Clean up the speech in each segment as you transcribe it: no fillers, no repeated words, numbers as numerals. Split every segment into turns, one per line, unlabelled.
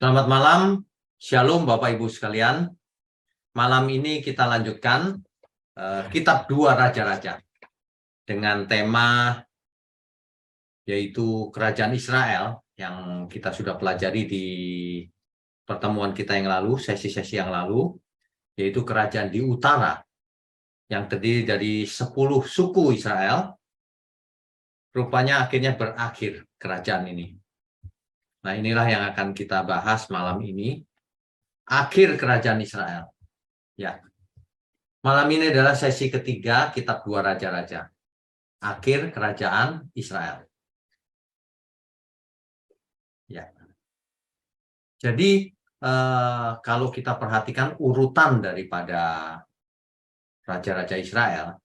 Selamat malam, Shalom Bapak Ibu sekalian. Malam ini kita lanjutkan Kitab 2 Raja-Raja dengan tema yaitu Kerajaan Israel yang kita sudah pelajari di pertemuan kita yang lalu, sesi-sesi yang lalu, yaitu kerajaan di utara yang terdiri dari 10 suku Israel. Rupanya akhirnya berakhir kerajaan ini. Nah, inilah yang akan kita bahas malam ini. Akhir kerajaan Israel. Ya. Malam ini adalah sesi ketiga Kitab 2 Raja-Raja. Akhir kerajaan Israel. Ya. Jadi kalau kita perhatikan urutan daripada raja-raja Israel,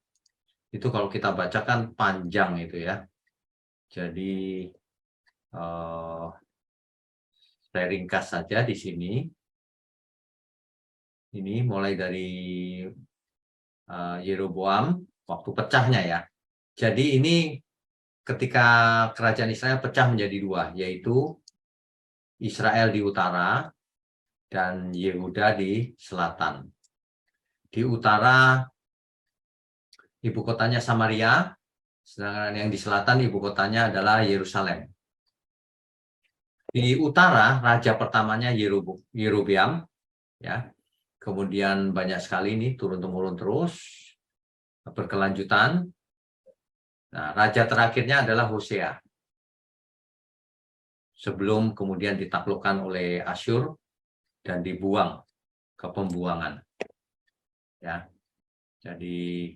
itu kalau kita bacakan panjang itu ya. Jadi saya ringkas saja di sini. Ini mulai dari Yeroboam, waktu pecahnya ya. Jadi ini ketika kerajaan Israel pecah menjadi dua, yaitu Israel di utara dan Yehuda di selatan. Di utara ibu kotanya Samaria, sedangkan yang di selatan ibu kotanya adalah Yerusalem. Di utara raja pertamanya Yerobeam, ya. Kemudian banyak sekali ini turun-temurun terus berkelanjutan. Nah, raja terakhirnya adalah Hosea. Sebelum kemudian ditaklukkan oleh Asyur dan dibuang ke pembuangan. Ya. Jadi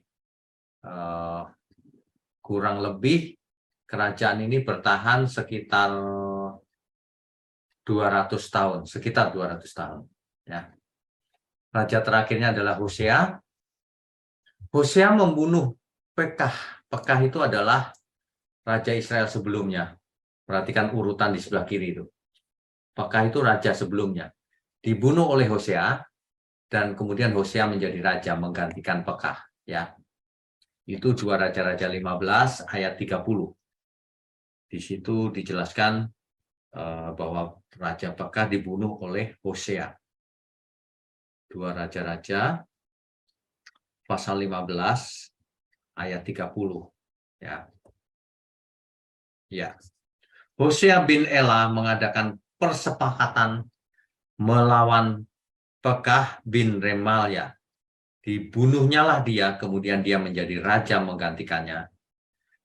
kurang lebih kerajaan ini bertahan sekitar 200 tahun, sekitar 200 tahun. Ya. Raja terakhirnya adalah Hosea. Hosea membunuh Pekah. Pekah itu adalah raja Israel sebelumnya. Perhatikan urutan di sebelah kiri itu. Pekah itu raja sebelumnya. Dibunuh oleh Hosea, dan kemudian Hosea menjadi raja menggantikan Pekah. Ya. Itu 2 Raja-Raja 15 ayat 30. Di situ dijelaskan bahwa Raja Pekah dibunuh oleh Hosea. 2 Raja-Raja pasal 15 ayat 30. Ya. Ya. Hosea bin Ela mengadakan persepakatan melawan Pekah bin Remalia. Dibunuhnyalah dia, kemudian dia menjadi raja menggantikannya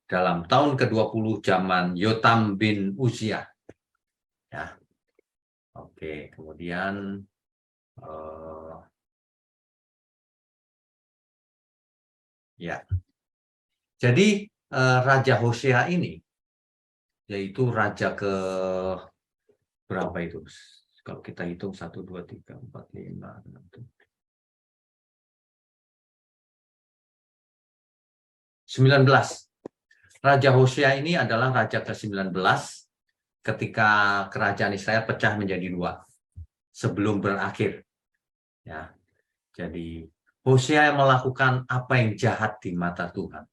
dalam tahun ke-20 zaman Yotam bin Uzziah. Ya. Oke, kemudian ya. Jadi Raja Hosea ini yaitu raja ke berapa itu? Kalau kita hitung 1 2 3 4 5 6 7 19. Raja Hosea ini adalah raja ke-19 ketika kerajaan Israel pecah menjadi dua sebelum berakhir. Ya. Jadi Hosea melakukan apa yang jahat di mata Tuhan.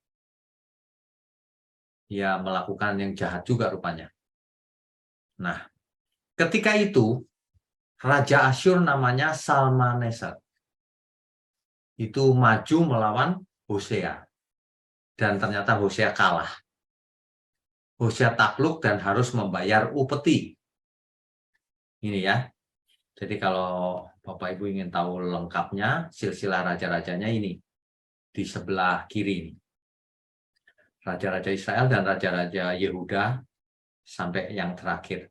Ia melakukan yang jahat juga rupanya. Nah, ketika itu Raja Asyur namanya Salmaneser itu maju melawan Hosea. Dan ternyata Hosea kalah. Hosea takluk dan harus membayar upeti. Ini ya. Jadi kalau Bapak Ibu ingin tahu lengkapnya, silsilah raja-rajanya ini. Di sebelah kiri ini. Raja-raja Israel dan raja-raja Yehuda sampai yang terakhir.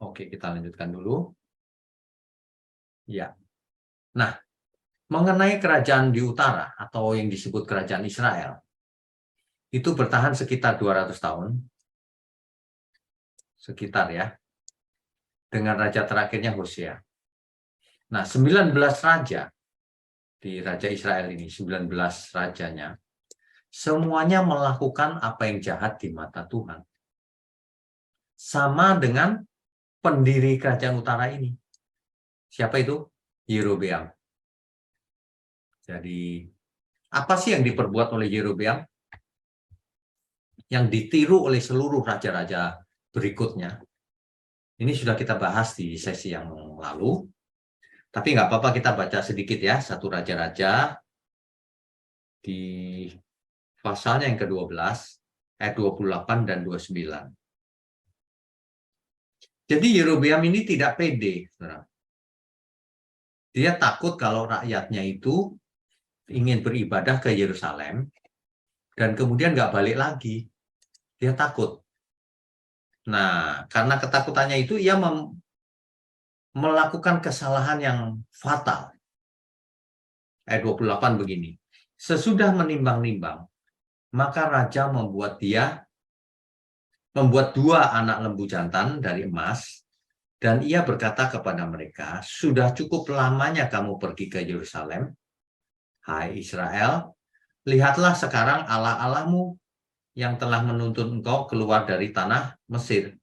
Oke, kita lanjutkan dulu. Ya. Nah, mengenai kerajaan di utara atau yang disebut kerajaan Israel, itu bertahan sekitar 200 tahun. Sekitar ya. Dengan raja terakhirnya Hosea. Nah, 19 raja di Raja Israel ini, 19 rajanya, semuanya melakukan apa yang jahat di mata Tuhan. Sama dengan pendiri kerajaan utara ini. Siapa itu? Yerobeam. Jadi, apa sih yang diperbuat oleh Yerobeam? Yang ditiru oleh seluruh raja-raja berikutnya. Ini sudah kita bahas di sesi yang lalu. Tapi nggak apa-apa, kita baca sedikit ya, satu raja-raja di pasalnya yang ke-12, ayat 28 dan 29. Jadi Yerobeam ini tidak pede. Dia takut kalau rakyatnya itu ingin beribadah ke Yerusalem, dan kemudian nggak balik lagi. Dia takut. Nah, karena ketakutannya itu, ia melakukan kesalahan yang fatal. Ayat 28 begini. Sesudah menimbang-nimbang, maka raja membuat 2 anak lembu jantan dari emas, dan ia berkata kepada mereka, sudah cukup lamanya kamu pergi ke Yerusalem, hai Israel, lihatlah sekarang Allah-Allahmu yang telah menuntun engkau keluar dari tanah Mesir.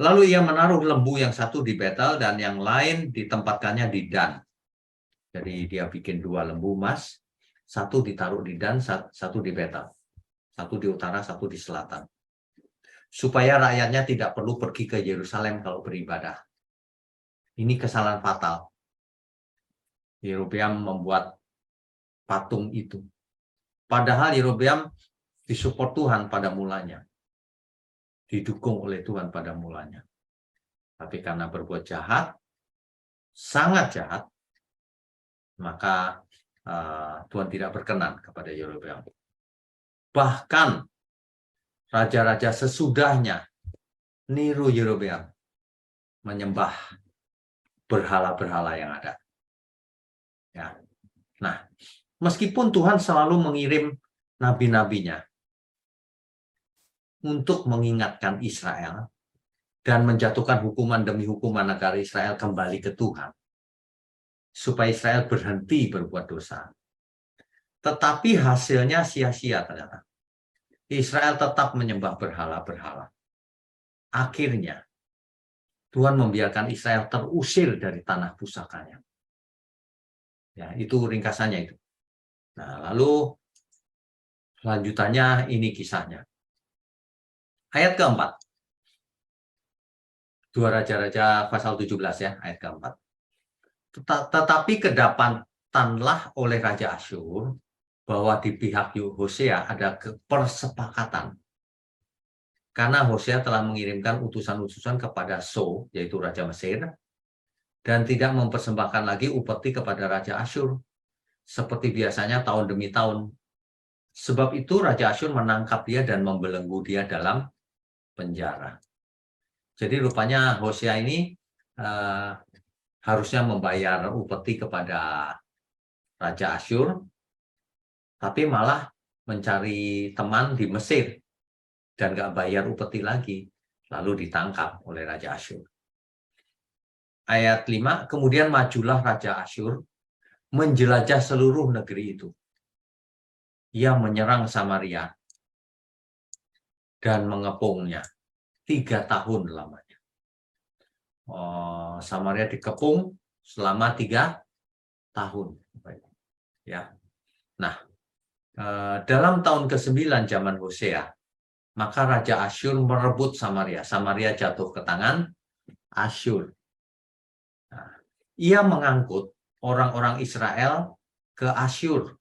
Lalu ia menaruh lembu yang satu di Betel dan yang lain ditempatkannya di Dan. Jadi dia bikin 2 lembu emas, satu ditaruh di Dan, satu di Betel. Satu di utara, satu di selatan. Supaya rakyatnya tidak perlu pergi ke Yerusalem kalau beribadah. Ini kesalahan fatal. Yerobeam membuat patung itu. Padahal Yerobeam disupport Tuhan pada mulanya. Didukung oleh Tuhan pada mulanya. Tapi karena berbuat jahat, sangat jahat, maka Tuhan tidak berkenan kepada Yerobeam. Bahkan raja-raja sesudahnya niru Yerobeam, menyembah berhala-berhala yang ada. Ya. Nah, meskipun Tuhan selalu mengirim nabi-nabinya untuk mengingatkan Israel dan menjatuhkan hukuman demi hukuman negara Israel kembali ke Tuhan, supaya Israel berhenti berbuat dosa. Tetapi hasilnya sia-sia ternyata. Israel tetap menyembah berhala-berhala. Akhirnya, Tuhan membiarkan Israel terusir dari tanah pusakanya. Ya, itu ringkasannya itu. Nah, lalu lanjutannya ini kisahnya. Ayat keempat. 2 Raja-Raja pasal 17 ya, ayat keempat. Tetapi kedapatanlah oleh Raja Asyur bahwa di pihak Hosea ada persepakatan. Karena Hosea telah mengirimkan utusan-utusan kepada So, yaitu Raja Mesir, dan tidak mempersembahkan lagi upeti kepada Raja Asyur, seperti biasanya tahun demi tahun. Sebab itu Raja Asyur menangkap dia dan membelenggu dia dalam penjara. Jadi rupanya Hosea ini harusnya membayar upeti kepada Raja Asyur, tapi malah mencari teman di Mesir dan nggak bayar upeti lagi, lalu ditangkap oleh Raja Asyur. Ayat 5, kemudian majulah Raja Asyur menjelajah seluruh negeri itu. Ia menyerang Samaria dan mengepungnya 3 tahun lamanya. Samaria dikepung selama 3 tahun. Ya. Nah, dalam tahun ke-9 zaman Hosea, maka Raja Asyur merebut Samaria. Samaria jatuh ke tangan Asyur. Nah, ia mengangkut orang-orang Israel ke Asyur,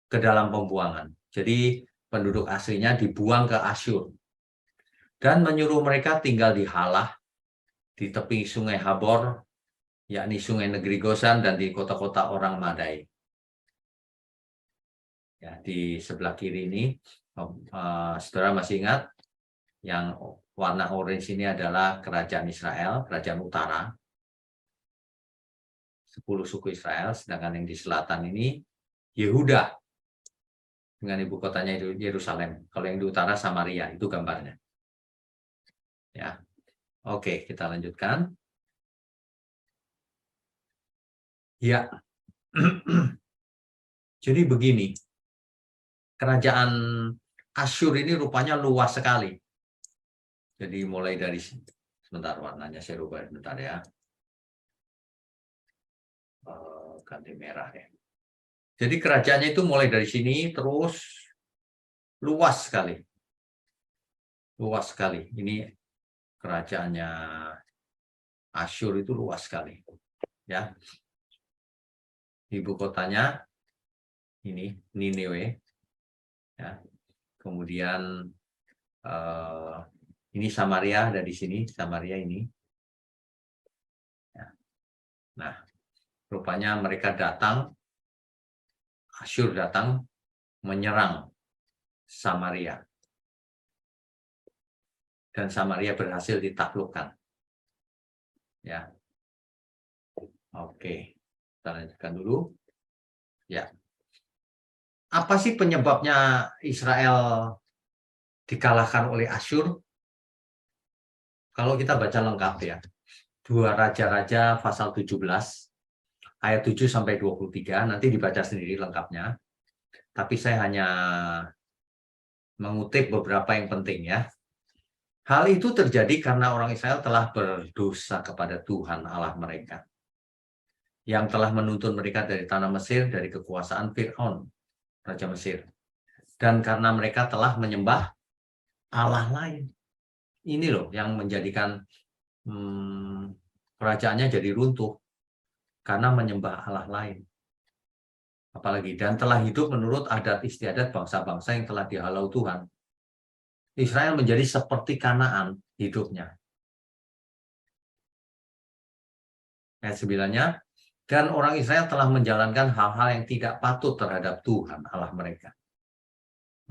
ke dalam pembuangan. Jadi penduduk aslinya dibuang ke Asyur. Dan menyuruh mereka tinggal di Halah, di tepi sungai Habor, yakni sungai negeri Gosan, dan di kota-kota orang Madai. Ya, di sebelah kiri ini, saudara masih ingat, yang warna orange ini adalah kerajaan Israel, kerajaan utara, 10 suku Israel, sedangkan yang di selatan ini Yehuda, dengan ibu kotanya Yerusalem. Kalau yang di utara Samaria, itu gambarnya. Ya, oke, kita lanjutkan. Ya, jadi begini, kerajaan Asyur ini rupanya luas sekali. Jadi mulai dari sebentar, warnanya saya rubah sebentar ya. Ganti merah ya. Jadi kerajaannya itu mulai dari sini terus luas sekali. Luas sekali. Ini kerajaannya Asyur itu luas sekali, ya. Ibu kotanya ini Niniwe, ya. Kemudian ini Samaria, ada di sini Samaria ini, ya. Nah, rupanya mereka datang, Asyur datang menyerang Samaria, dan Samaria berhasil ditaklukkan, ya. Oke, kita lanjutkan dulu, ya. Apa sih penyebabnya Israel dikalahkan oleh Asyur? Kalau kita baca lengkap, ya, 2 Raja-Raja pasal 17 ayat 7 sampai 23, nanti dibaca sendiri lengkapnya. Tapi saya hanya mengutip beberapa yang penting, ya. Hal itu terjadi karena orang Israel telah berdosa kepada Tuhan Allah mereka, yang telah menuntun mereka dari tanah Mesir, dari kekuasaan Fir'aun, Raja Mesir. Dan karena mereka telah menyembah Allah lain. Ini loh yang menjadikan kerajaannya jadi runtuh, karena menyembah Allah lain. Apalagi, dan telah hidup menurut adat istiadat bangsa-bangsa yang telah dihalau Tuhan. Israel menjadi seperti Kanaan hidupnya. Ayat 9-nya, dan orang Israel telah menjalankan hal-hal yang tidak patut terhadap Tuhan Allah mereka.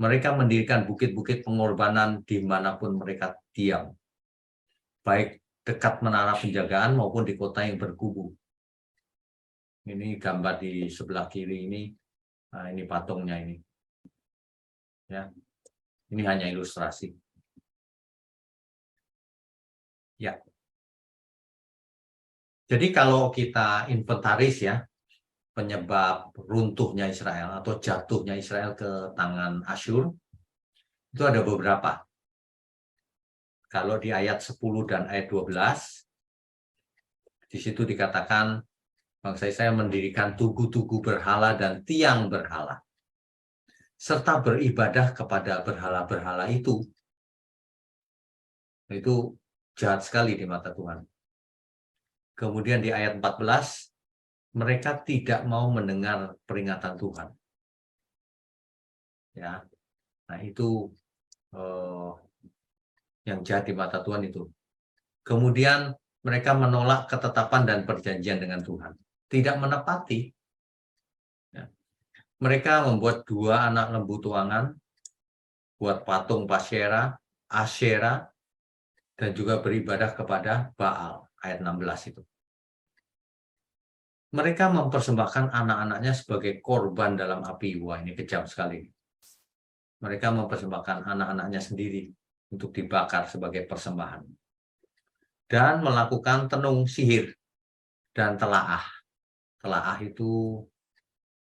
Mereka mendirikan bukit-bukit pengorbanan dimanapun mereka diam, baik dekat menara penjagaan maupun di kota yang berkubu. Ini gambar di sebelah kiri ini, nah, ini patungnya ini, ya. Ini hanya ilustrasi, ya. Jadi kalau kita inventaris, ya, penyebab runtuhnya Israel atau jatuhnya Israel ke tangan Asyur, itu ada beberapa. Kalau di ayat 10 dan ayat 12, di situ dikatakan bangsa Israel mendirikan tugu-tugu berhala dan tiang berhala, serta beribadah kepada berhala-berhala itu. Itu jahat sekali di mata Tuhan. Kemudian di ayat 14, mereka tidak mau mendengar peringatan Tuhan. Ya, nah itu yang jahat di mata Tuhan itu. Kemudian mereka menolak ketetapan dan perjanjian dengan Tuhan, tidak menepati. Ya. Mereka membuat 2 anak lembu tuangan, buat patung Asyera, dan juga beribadah kepada Baal, ayat 16 itu. Mereka mempersembahkan anak-anaknya sebagai korban dalam api. Wah, ini kejam sekali. Mereka mempersembahkan anak-anaknya sendiri untuk dibakar sebagai persembahan. Dan melakukan tenung sihir dan telaah. Telaah itu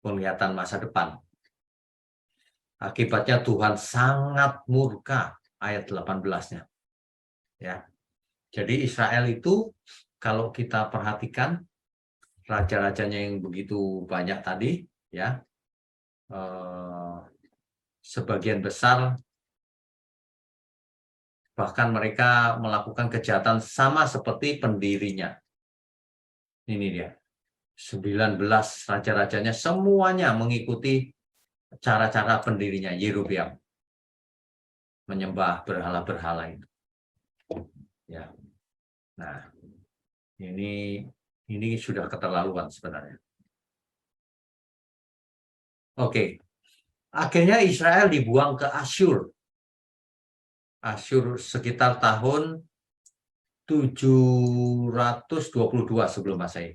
penglihatan masa depan. Akibatnya Tuhan sangat murka, ayat 18-nya. Ya. Jadi Israel itu kalau kita perhatikan raja-rajanya yang begitu banyak tadi, ya, sebagian besar bahkan mereka melakukan kejahatan sama seperti pendirinya. Ini dia. 19 raja-rajanya semuanya mengikuti cara-cara pendirinya Yerobeam, menyembah berhala-berhala itu. Ya. Nah, ini sudah keterlaluan sebenarnya. Oke. Akhirnya Israel dibuang ke Asyur. Asyur sekitar tahun 722 sebelum Masehi.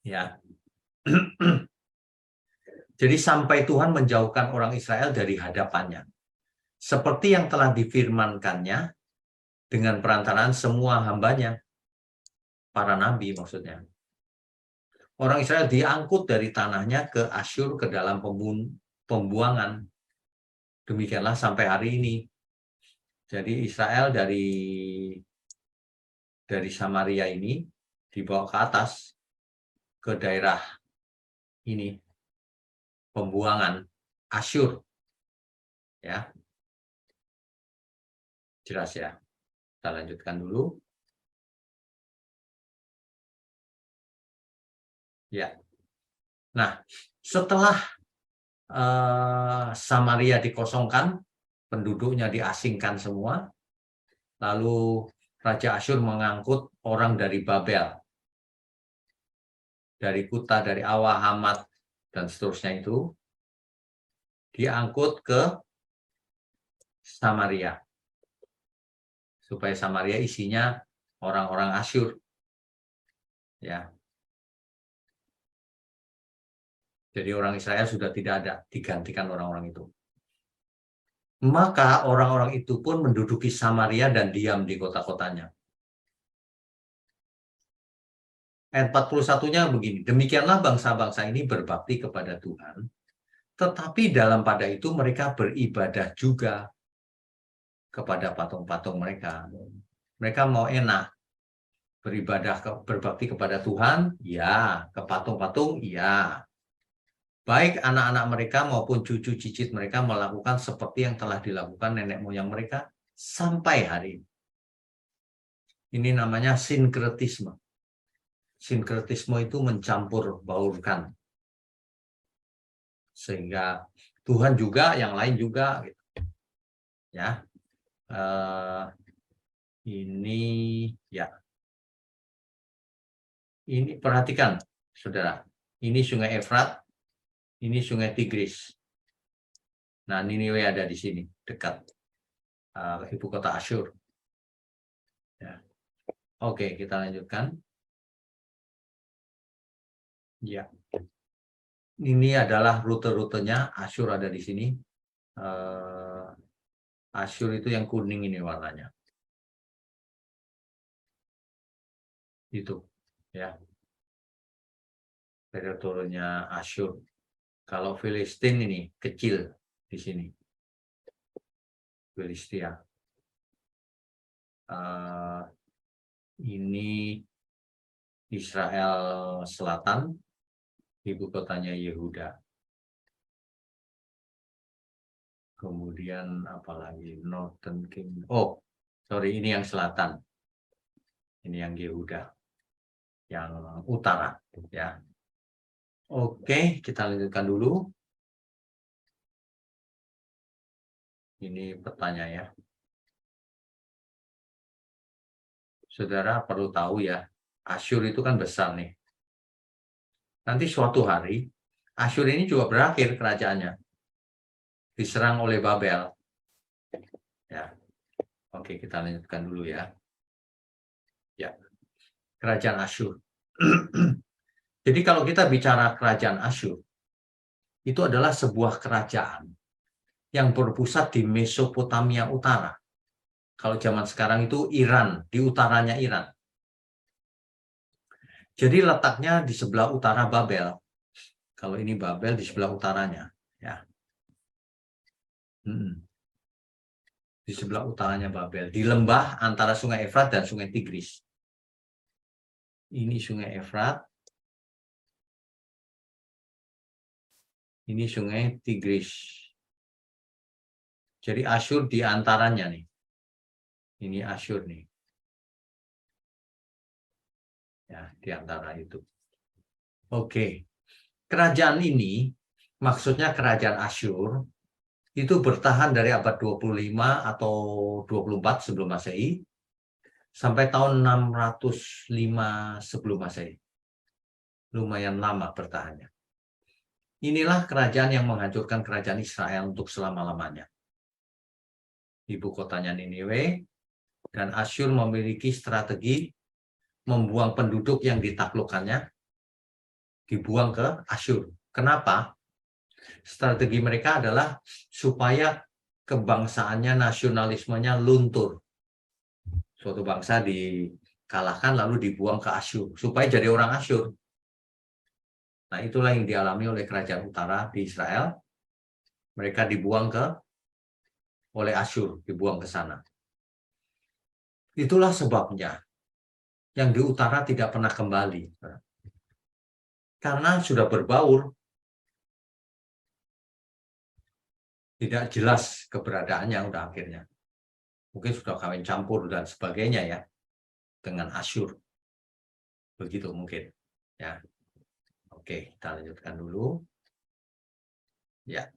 Ya. Jadi sampai Tuhan menjauhkan orang Israel dari hadapannya. Seperti yang telah difirmankannya dengan perantaraan semua hambanya, para nabi maksudnya. Orang Israel diangkut dari tanahnya ke Asyur ke dalam pembuangan. Demikianlah sampai hari ini. Jadi Israel dari Samaria ini dibawa ke atas ke daerah ini, pembuangan Asyur. Ya. Jelas ya. Kita lanjutkan dulu. Ya. Nah, setelah Samaria dikosongkan, penduduknya diasingkan semua, lalu Raja Asyur mengangkut orang dari Babel, dari Kuta, dari Awa, Hamat, dan seterusnya itu, diangkut ke Samaria. Supaya Samaria isinya orang-orang Asyur. Ya. Jadi orang Israel sudah tidak ada, digantikan orang-orang itu. Maka orang-orang itu pun menduduki Samaria dan diam di kota-kotanya. Ayat 41-nya begini, demikianlah bangsa-bangsa ini berbakti kepada Tuhan, tetapi dalam pada itu mereka beribadah juga kepada patung-patung mereka. Mereka mau enak, beribadah, berbakti kepada Tuhan, ya, ke patung-patung, ya. Baik anak-anak mereka maupun cucu cicit mereka melakukan seperti yang telah dilakukan nenek moyang mereka sampai hari ini. Ini namanya sinkretisme. Sinkretisme itu mencampur baurkan. Sehingga Tuhan juga, yang lain juga. Gitu. Ya, ini ya. Ini perhatikan, saudara. Ini Sungai Efrat, ini Sungai Tigris. Nah, Niniwe ada di sini, dekat ibu kota Asyur. Ya. Oke, kita lanjutkan. Ya. Ini adalah rute-rutenya. Asyur ada di sini. Asyur itu yang kuning ini warnanya. Itu, ya. Teritorinya Asyur. Kalau Filistin ini kecil di sini. Filistia. Ini Israel Selatan, ibu kotanya Yehuda. Kemudian apalagi Northern Kingdom. Oh, sorry, ini yang selatan. Ini yang Yehuda. Yang utara, ya. Oke, kita lanjutkan dulu. Ini petanya ya. Saudara perlu tahu ya, Asyur itu kan besar nih. Nanti suatu hari, Asyur ini juga berakhir kerajaannya. Diserang oleh Babel. Ya. Oke, kita lanjutkan dulu ya. Ya. Kerajaan Asyur. Jadi kalau kita bicara kerajaan Asyur, itu adalah sebuah kerajaan yang berpusat di Mesopotamia Utara. Kalau zaman sekarang itu Iran, di utaranya Iran. Jadi letaknya di sebelah utara Babel. Kalau ini Babel di sebelah utaranya, ya. Di sebelah utaranya Babel, di lembah antara Sungai Efrat dan Sungai Tigris. Ini Sungai Efrat. Ini Sungai Tigris. Jadi Asyur di antaranya nih. Ini Asyur nih. Ya, di antara itu. Oke. Kerajaan ini, maksudnya kerajaan Asyur, itu bertahan dari abad 25 atau 24 sebelum Masehi sampai tahun 605 sebelum Masehi. Lumayan lama bertahannya. Inilah kerajaan yang menghancurkan kerajaan Israel untuk selama-lamanya. Ibu kotanya Niniwe, dan Asyur memiliki strategi membuang penduduk yang ditaklukkannya, dibuang ke Asyur. Kenapa? Strategi mereka adalah supaya kebangsaannya, nasionalismenya luntur. Suatu bangsa dikalahkan lalu dibuang ke Asyur, supaya jadi orang Asyur. Nah, itulah yang dialami oleh kerajaan utara di Israel. Mereka dibuang oleh Asyur, dibuang ke sana. Itulah sebabnya yang di utara tidak pernah kembali. Karena sudah berbaur, tidak jelas keberadaannya udah akhirnya. Mungkin sudah kawin campur dan sebagainya ya dengan Asyur. Begitu mungkin ya. Oke, kita lanjutkan dulu. Ya.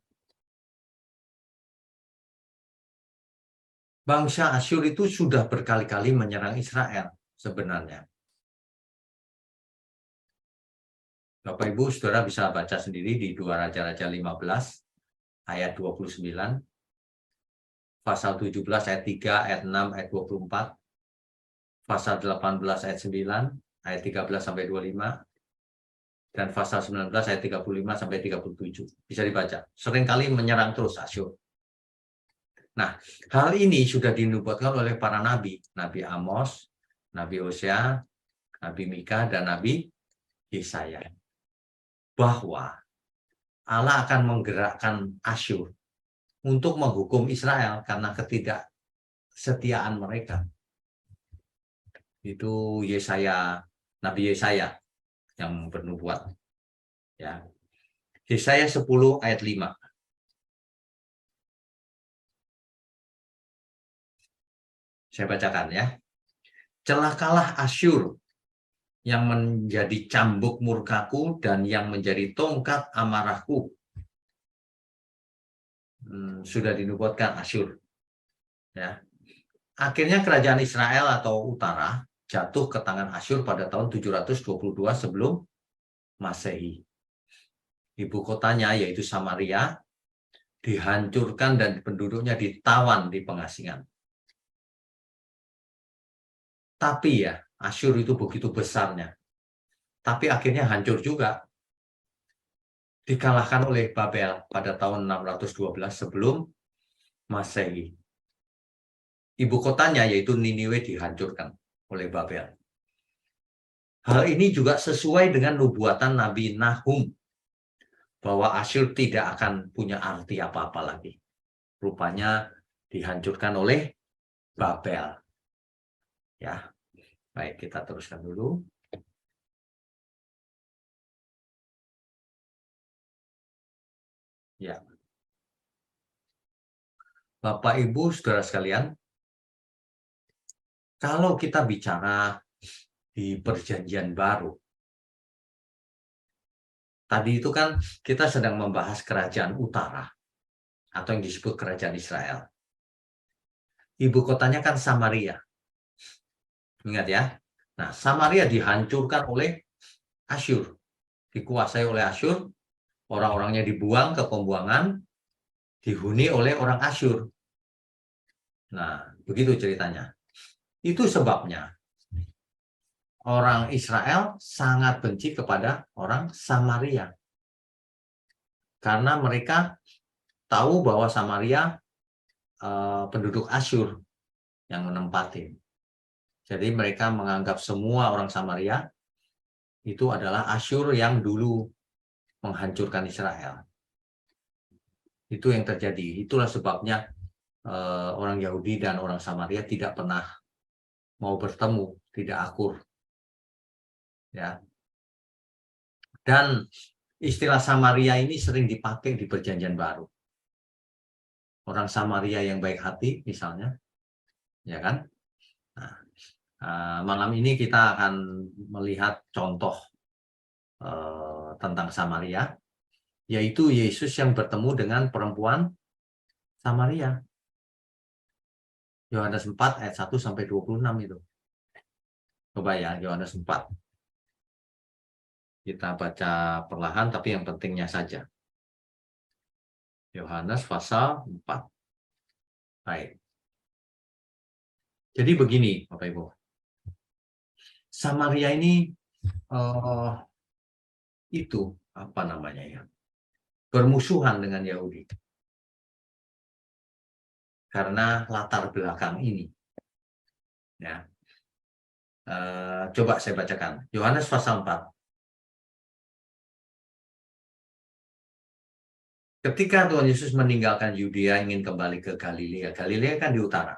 Bangsa Asyur itu sudah berkali-kali menyerang Israel sebenarnya. Bapak Ibu Saudara bisa baca sendiri di 2 Raja-Raja 15 ayat 29, pasal 17 ayat 3, ayat 6, ayat 24, pasal 18 ayat 9, ayat 13 sampai 25, dan pasal 19 ayat 35 sampai 37. Bisa dibaca. Seringkali menyerang terus Asyur. Nah, hal ini sudah dinubuatkan oleh para nabi, Nabi Amos, Nabi Hosea, Nabi Mika, dan Nabi Yesaya, bahwa Allah akan menggerakkan Asyur untuk menghukum Israel karena ketidaksetiaan mereka. Itu Yesaya, Nabi Yesaya yang bernubuat. Ya. Yesaya 10 ayat 5. Saya bacakan ya. Celakalah Asyur yang menjadi cambuk murkaku dan yang menjadi tongkat amarahku. Sudah dinubuatkan Asyur. Ya. Akhirnya kerajaan Israel atau utara jatuh ke tangan Asyur pada tahun 722 sebelum Masehi. Ibu kotanya yaitu Samaria dihancurkan dan penduduknya ditawan di pengasingan. Tapi ya, Asyur itu begitu besarnya. Tapi akhirnya hancur juga. Dikalahkan oleh Babel pada tahun 612 sebelum Masehi. Ibu kotanya yaitu Niniwe dihancurkan oleh Babel. Hal ini juga sesuai dengan nubuatan Nabi Nahum bahwa Asyur tidak akan punya arti apa-apa lagi. Rupanya dihancurkan oleh Babel. Ya, baik, kita teruskan dulu. Ya, Bapak Ibu Saudara sekalian, kalau kita bicara di Perjanjian Baru, tadi itu kan kita sedang membahas kerajaan utara atau yang disebut kerajaan Israel. Ibu kotanya kan Samaria. Ingat ya. Nah, Samaria dihancurkan oleh Asyur. Dikuasai oleh Asyur, orang-orangnya dibuang ke pembuangan, dihuni oleh orang Asyur. Nah, begitu ceritanya. Itu sebabnya orang Israel sangat benci kepada orang Samaria. Karena mereka tahu bahwa Samaria penduduk Asyur yang menempati. Jadi mereka menganggap semua orang Samaria itu adalah Asyur yang dulu menghancurkan Israel. Itu yang terjadi. Itulah sebabnya orang Yahudi dan orang Samaria tidak pernah mau bertemu, tidak akur. Ya. Dan istilah Samaria ini sering dipakai di Perjanjian Baru. Orang Samaria yang baik hati, misalnya, ya kan? Nah, malam ini kita akan melihat contoh tentang Samaria, yaitu Yesus yang bertemu dengan perempuan Samaria. Yohanes 4 ayat 1 sampai 26 itu. Coba ya, Yohanes 4. Kita baca perlahan tapi yang pentingnya saja. Yohanes pasal 4. Baik. Jadi begini, Bapak Ibu. Samaria ini itu apa namanya ya? Bermusuhan dengan Yahudi. Karena latar belakang ini. Ya. Coba saya bacakan. Yohanes pasal 4. Ketika Tuhan Yesus meninggalkan Yudea ingin kembali ke Galilea. Galilea kan di utara.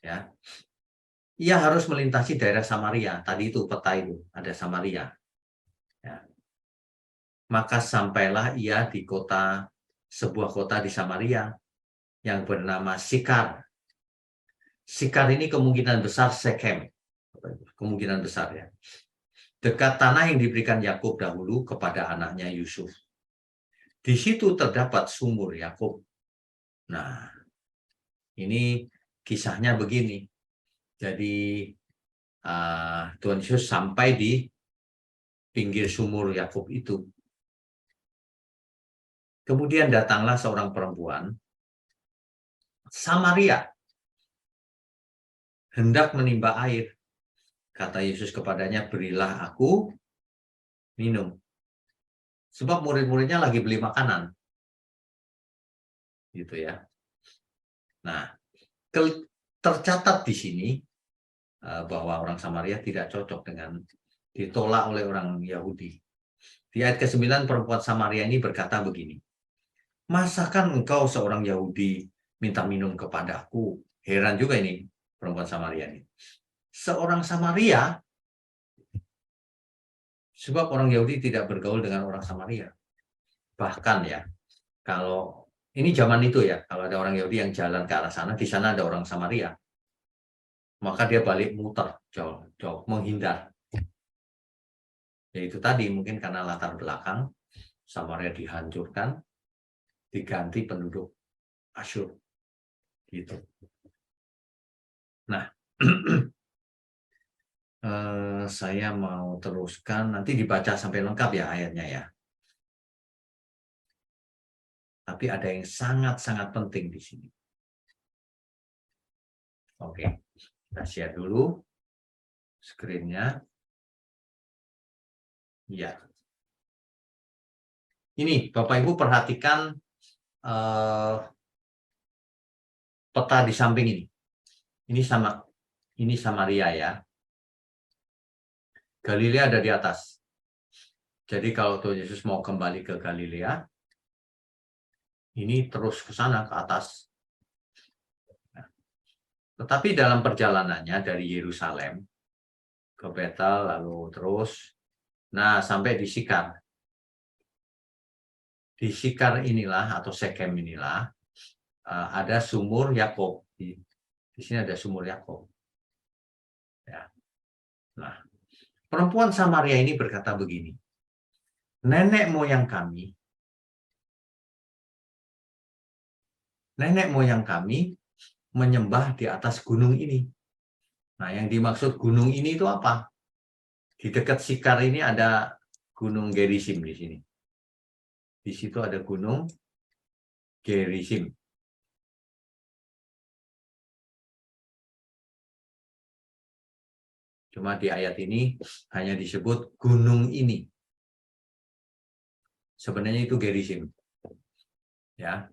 Ya. Ia harus melintasi daerah Samaria. Tadi itu peta itu, ada Samaria. Ya. Maka sampailah ia di sebuah kota di Samaria yang bernama Sikar. Sikar ini kemungkinan besar Sekem. Kemungkinan besar ya. Dekat tanah yang diberikan Yakub dahulu kepada anaknya Yusuf. Di situ terdapat sumur Yakub. Nah, ini kisahnya begini. Jadi Tuhan Yesus sampai di pinggir sumur Yakub itu. Kemudian datanglah seorang perempuan Samaria hendak menimba air. Kata Yesus kepadanya, berilah aku minum. Sebab murid-muridnya lagi beli makanan. Gitu ya. Nah, tercatat di sini bahwa orang Samaria tidak cocok dengan ditolak oleh orang Yahudi. Di ayat ke-9 perempuan Samaria ini berkata begini, masakan engkau seorang Yahudi minta minum kepadaku? Heran juga ini perempuan Samaria ini. Seorang Samaria, sebab orang Yahudi tidak bergaul dengan orang Samaria. Bahkan ya, kalau ini zaman itu ya, kalau ada orang Yahudi yang jalan ke arah sana, di sana ada orang Samaria, maka dia balik muter jauh, menghindar. Yaitu tadi mungkin karena latar belakang Samaria dihancurkan, diganti penduduk Asyur. Gitu. Nah, saya mau teruskan, nanti dibaca sampai lengkap ya ayatnya ya. Tapi ada yang sangat-sangat penting di sini. Oke, kita share dulu screen-nya. Ya. Ini Bapak Ibu perhatikan peta di samping ini. Ini Samaria ya. Galilea ada di atas. Jadi kalau Tuhan Yesus mau kembali ke Galilea, ini terus ke sana ke atas. Tetapi dalam perjalanannya dari Yerusalem ke Betel lalu terus, nah sampai di Sikar. Di Sikar inilah atau Sekem inilah ada sumur Yakub. Di sini ada sumur Yakub. Ya. Nah, perempuan Samaria ini berkata begini, nenek moyang kami menyembah di atas gunung ini. Nah, yang dimaksud gunung ini itu apa? Di dekat Sikar ini ada gunung Gerisim di sini. Di situ ada gunung Gerisim. Cuma di ayat ini hanya disebut gunung ini. Sebenarnya itu Gerisim. Ya.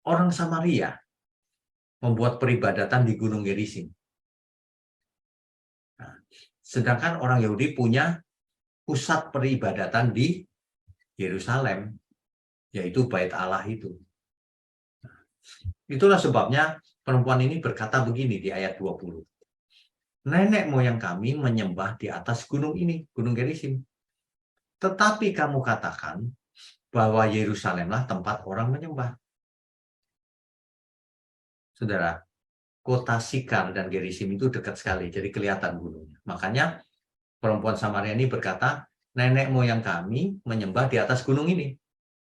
Orang Samaria membuat peribadatan di gunung Gerisim. Nah, sedangkan orang Yahudi punya pusat peribadatan di Yerusalem, yaitu Bait Allah itu. Itulah sebabnya perempuan ini berkata begini di ayat 20. Nenek moyang kami menyembah di atas gunung ini, gunung Gerisim. Tetapi kamu katakan bahwa Yerusalemlah tempat orang menyembah. Saudara, kota Sikar dan Gerisim itu dekat sekali, jadi kelihatan gunungnya. Makanya perempuan Samaria ini berkata, nenek moyang kami menyembah di atas gunung ini.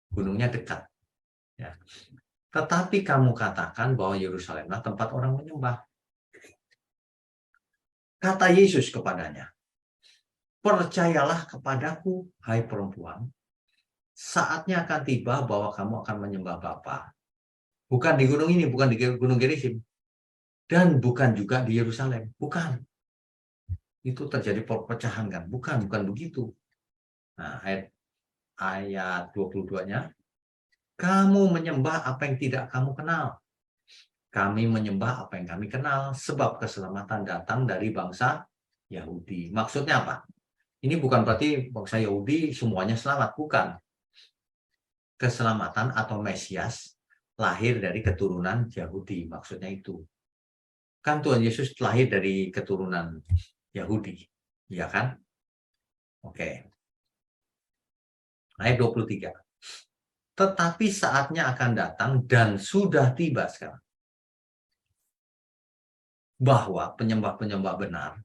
Gunungnya dekat. Ya. Tetapi kamu katakan bahwa Yerusalemlah tempat orang menyembah. Kata Yesus kepadanya, percayalah kepadaku, hai perempuan, saatnya akan tiba bahwa kamu akan menyembah Bapa. Bukan di gunung ini, bukan di gunung Gerisim. Dan bukan juga di Yerusalem. Bukan. Itu terjadi perpecahan kan? Bukan begitu. Nah, ayat 22-nya, kamu menyembah apa yang tidak kamu kenal. Kami menyembah apa yang kami kenal, sebab keselamatan datang dari bangsa Yahudi. Maksudnya apa? Ini bukan berarti bangsa Yahudi semuanya selamat, bukan. Keselamatan atau Mesias lahir dari keturunan Yahudi, maksudnya itu. Kan Tuhan Yesus lahir dari keturunan Yahudi, ya kan? Oke. Ayat 23. Tetapi saatnya akan datang dan sudah tiba sekarang. bahwa penyembah-penyembah benar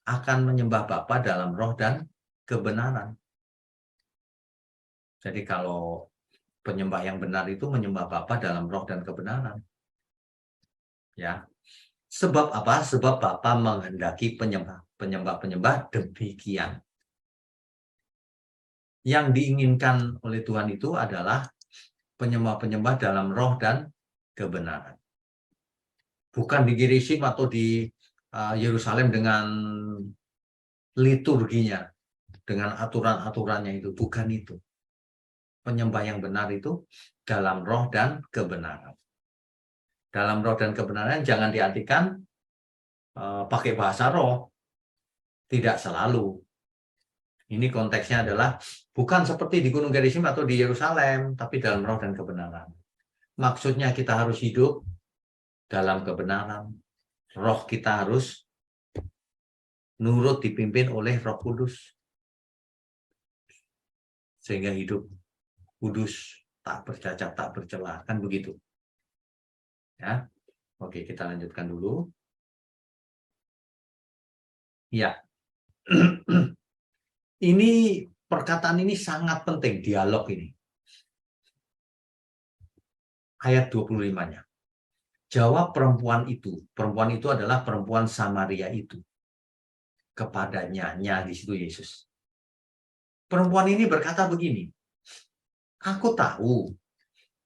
akan menyembah Bapa dalam roh dan kebenaran. Jadi kalau penyembah yang benar itu menyembah Bapa dalam roh dan kebenaran. Ya. Sebab apa? Sebab Bapa menghendaki penyembah-penyembah demikian. Yang diinginkan oleh Tuhan itu adalah penyembah-penyembah dalam roh dan kebenaran. Bukan di Gerizim atau di Yerusalem dengan liturginya, dengan aturan-aturannya itu. Bukan itu. Penyembah yang benar itu dalam roh dan kebenaran. Dalam roh dan kebenaran jangan diartikan pakai bahasa roh. Tidak selalu. Ini konteksnya adalah bukan seperti di Gunung Gerizim atau di Yerusalem, tapi dalam roh dan kebenaran. Maksudnya kita harus hidup dalam kebenaran. Roh kita harus nurut dipimpin oleh Roh Kudus. Sehingga hidup kudus, tak bercacat, tak bercela. Kan begitu. Ya. Oke, kita lanjutkan dulu. Ya. Ini perkataan ini sangat penting, dialog ini. Ayat 25-nya. Jawab perempuan itu adalah perempuan Samaria itu. Kepadanya di situ Yesus. Perempuan ini berkata begini, aku tahu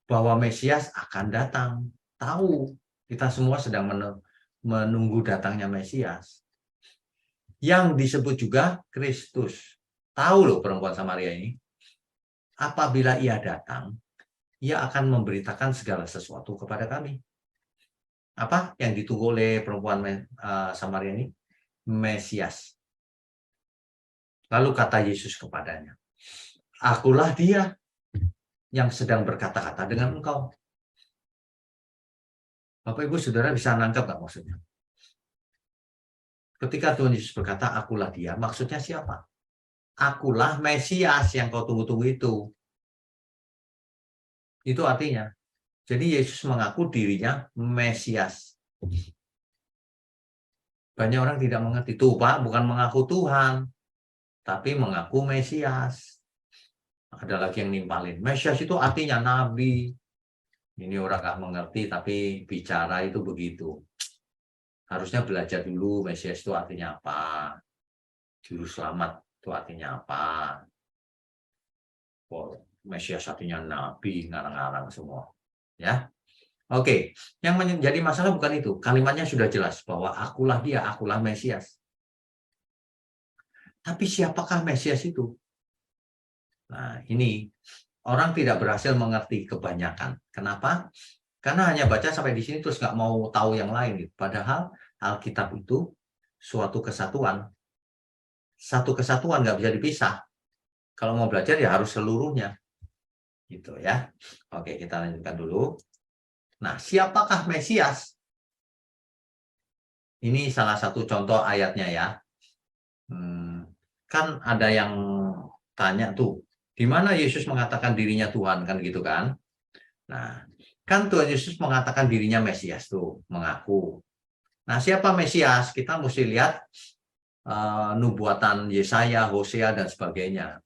bahwa Mesias akan datang. Tahu, kita semua sedang menunggu datangnya Mesias. Yang disebut juga Kristus. Tahu loh perempuan Samaria ini. Apabila ia datang, ia akan memberitakan segala sesuatu kepada kami. Apa yang ditunggu oleh perempuan Samaria ini? Mesias. Lalu kata Yesus kepadanya, akulah dia yang sedang berkata-kata dengan engkau. Bapak Ibu Saudara bisa nangkap nggak maksudnya? Ketika Tuhan Yesus berkata, akulah dia, maksudnya siapa? Akulah Mesias yang kau tunggu-tunggu itu. Itu artinya. Jadi Yesus mengaku dirinya Mesias. Banyak orang tidak mengerti. Tuh Pak, bukan mengaku Tuhan, tapi mengaku Mesias. Ada lagi yang nimpalin. Mesias itu artinya nabi. Ini orang nggak mengerti, tapi bicara itu begitu. Harusnya belajar dulu Mesias itu artinya apa. Juru selamat itu artinya apa. Mesias artinya nabi, ngarang-ngarang semua. Ya. Oke, yang menjadi masalah bukan itu. Kalimatnya sudah jelas bahwa akulah dia, akulah Mesias. Tapi siapakah Mesias itu? Nah, ini orang tidak berhasil mengerti kebanyakan. Kenapa? Karena hanya baca sampai di sini terus nggak mau tahu yang lain. Padahal Alkitab itu suatu kesatuan. Satu kesatuan nggak bisa dipisah. Kalau mau belajar ya harus seluruhnya. Gitu ya. Oke, kita lanjutkan dulu. Nah, siapakah Mesias? Ini salah satu contoh ayatnya ya. Kan ada yang tanya tuh, di mana Yesus mengatakan dirinya Tuhan, kan gitu kan? Nah, kan Tuhan Yesus mengatakan dirinya Mesias tuh, mengaku. Nah, siapa Mesias? Kita mesti lihat nubuatan Yesaya, Hosea, dan sebagainya.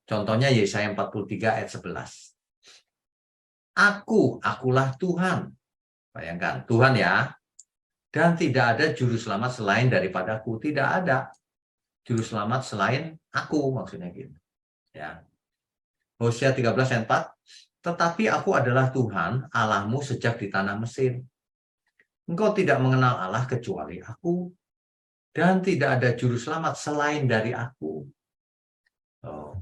Contohnya Yesaya 43 ayat 11. Akulah Tuhan. Bayangkan, Tuhan ya. Dan tidak ada juru selamat selain daripadaku. Tidak ada juru selamat selain aku, maksudnya gitu. Ya. Hosea 13 ayat 4. Tetapi aku adalah Tuhan, Allahmu sejak di tanah Mesir. Engkau tidak mengenal Allah kecuali aku. Dan tidak ada juru selamat selain dari aku. Oh,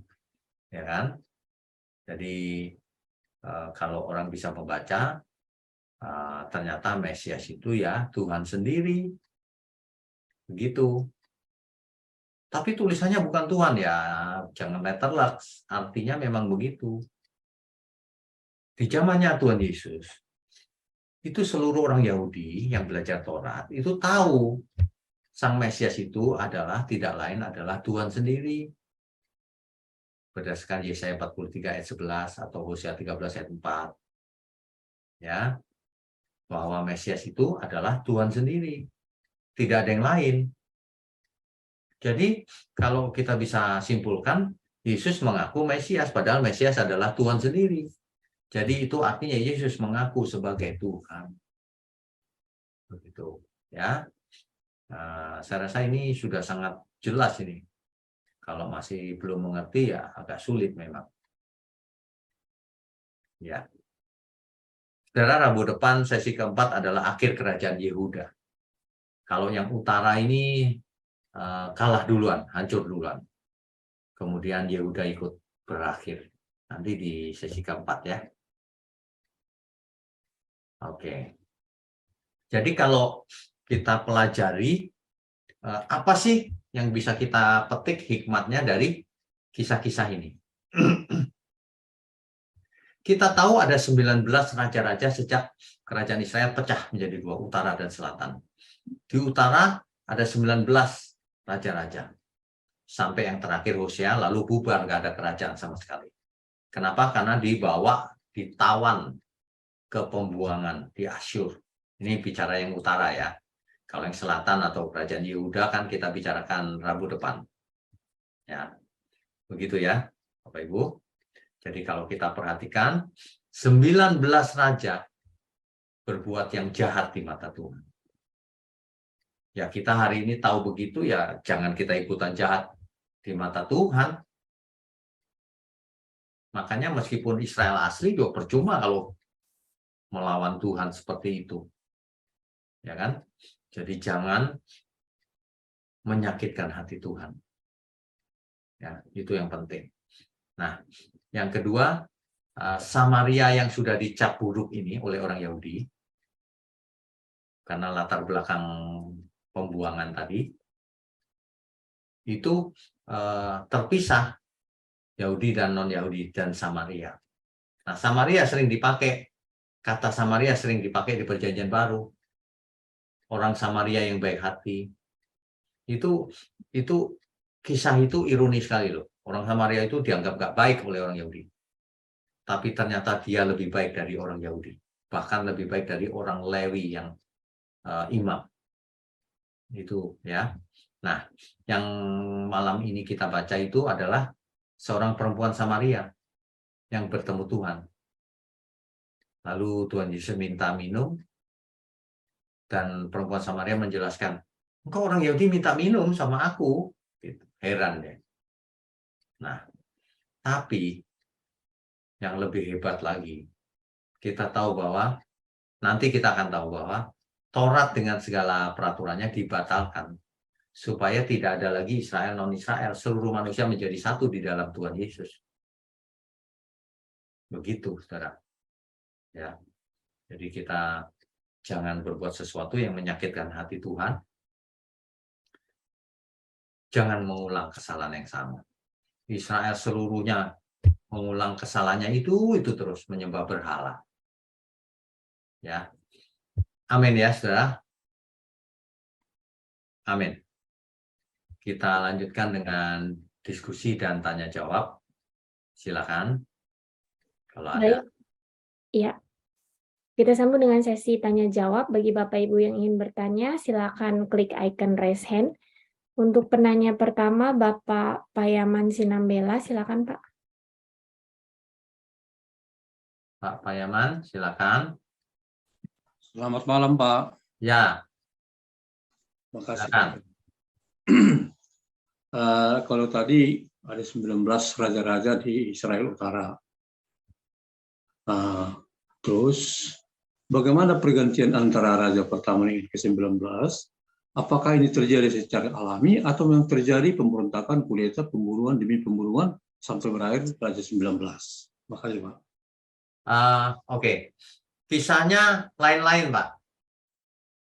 ya kan? Jadi kalau orang bisa membaca, ternyata Mesias itu ya Tuhan sendiri. Begitu. Tapi tulisannya bukan Tuhan ya, jangan letterlux. Artinya memang begitu. Di zamannya Tuhan Yesus, itu seluruh orang Yahudi yang belajar Taurat itu tahu Sang Mesias itu adalah tidak lain adalah Tuhan sendiri. Berdasarkan Yesaya 43 ayat 11 atau Hosea 13 ayat 4. Ya. bahwa Mesias itu adalah Tuhan sendiri, tidak ada yang lain. Jadi kalau kita bisa simpulkan, Yesus mengaku Mesias, padahal Mesias adalah Tuhan sendiri. Jadi itu artinya Yesus mengaku sebagai Tuhan. Begitu, ya. Saya rasa ini sudah sangat jelas ini. Kalau masih belum mengerti ya agak sulit memang. Ya. Saudara, Rabu depan sesi keempat adalah akhir kerajaan Yehuda. Kalau yang utara ini kalah duluan, hancur duluan. Kemudian Yehuda ikut berakhir. Nanti di sesi keempat ya. Oke. Jadi kalau kita pelajari apa sih yang bisa kita petik hikmatnya dari kisah-kisah ini? Kita tahu ada 19 raja-raja sejak kerajaan Israel pecah menjadi dua, utara dan selatan. Di utara ada 19 raja-raja. Sampai yang terakhir Hosea, lalu bubar, nggak ada kerajaan sama sekali. Kenapa? Karena dibawa, ditawan ke pembuangan di Asyur. Ini bicara yang utara ya. Kalau yang selatan atau kerajaan Yehuda kan kita bicarakan Rabu depan. Ya, begitu ya, Bapak Ibu. Jadi kalau kita perhatikan, 19 raja berbuat yang jahat di mata Tuhan. Ya kita hari ini tahu begitu, ya jangan kita ikutan jahat di mata Tuhan. Makanya meskipun Israel asli juga percuma kalau melawan Tuhan seperti itu. Ya kan? Jadi jangan menyakitkan hati Tuhan. Ya, itu yang penting. Nah, yang kedua, Samaria yang sudah dicap buruk ini oleh orang Yahudi, karena latar belakang pembuangan tadi, itu terpisah Yahudi dan non-Yahudi dan Samaria. Nah, Samaria sering dipakai, kata Samaria sering dipakai di Perjanjian Baru. Orang Samaria yang baik hati. Itu kisah itu ironis sekali loh. Orang Samaria itu dianggap gak baik oleh orang Yahudi. Tapi ternyata dia lebih baik dari orang Yahudi. Bahkan lebih baik dari orang Lewi yang imam. Itu ya. Nah, yang malam ini kita baca itu adalah seorang perempuan Samaria yang bertemu Tuhan. Lalu Tuhan Yesus minta minum, dan perempuan Samaria menjelaskan, engkau orang Yahudi minta minum sama aku. Gitu. Heran deh. Nah, tapi yang lebih hebat lagi, kita tahu bahwa, nanti kita akan tahu bahwa Taurat dengan segala peraturannya dibatalkan. Supaya tidak ada lagi Israel non-Israel. Seluruh manusia menjadi satu di dalam Tuhan Yesus. Begitu, saudara. Ya. Jadi kita jangan berbuat sesuatu yang menyakitkan hati Tuhan. Jangan mengulang kesalahan yang sama. Israel seluruhnya mengulang kesalahannya itu terus menyembah berhala. Ya. Amin ya, saudara. Amin. Kita lanjutkan dengan diskusi dan tanya jawab. Silakan. Kalau ada.
Baik. Iya. Kita sambung dengan sesi tanya jawab. Bagi Bapak Ibu yang ingin bertanya, silakan klik icon raise hand. Untuk penanya pertama, Bapak Payaman Sinambela, silakan Pak.
Pak Payaman, silakan.
Selamat malam, Pak.
Ya.
Terima kasih.
Silakan.
Kalau tadi ada 19 raja-raja di Israel Utara. Terus, bagaimana pergantian antara raja pertama dan ke-19? Apakah ini terjadi secara alami atau yang terjadi pemberontakan, kudeta, pembunuhan demi pembunuhan sampai berakhir raja 19? Terima kasih, Pak.
Oke. Kisahnya lain-lain, Pak.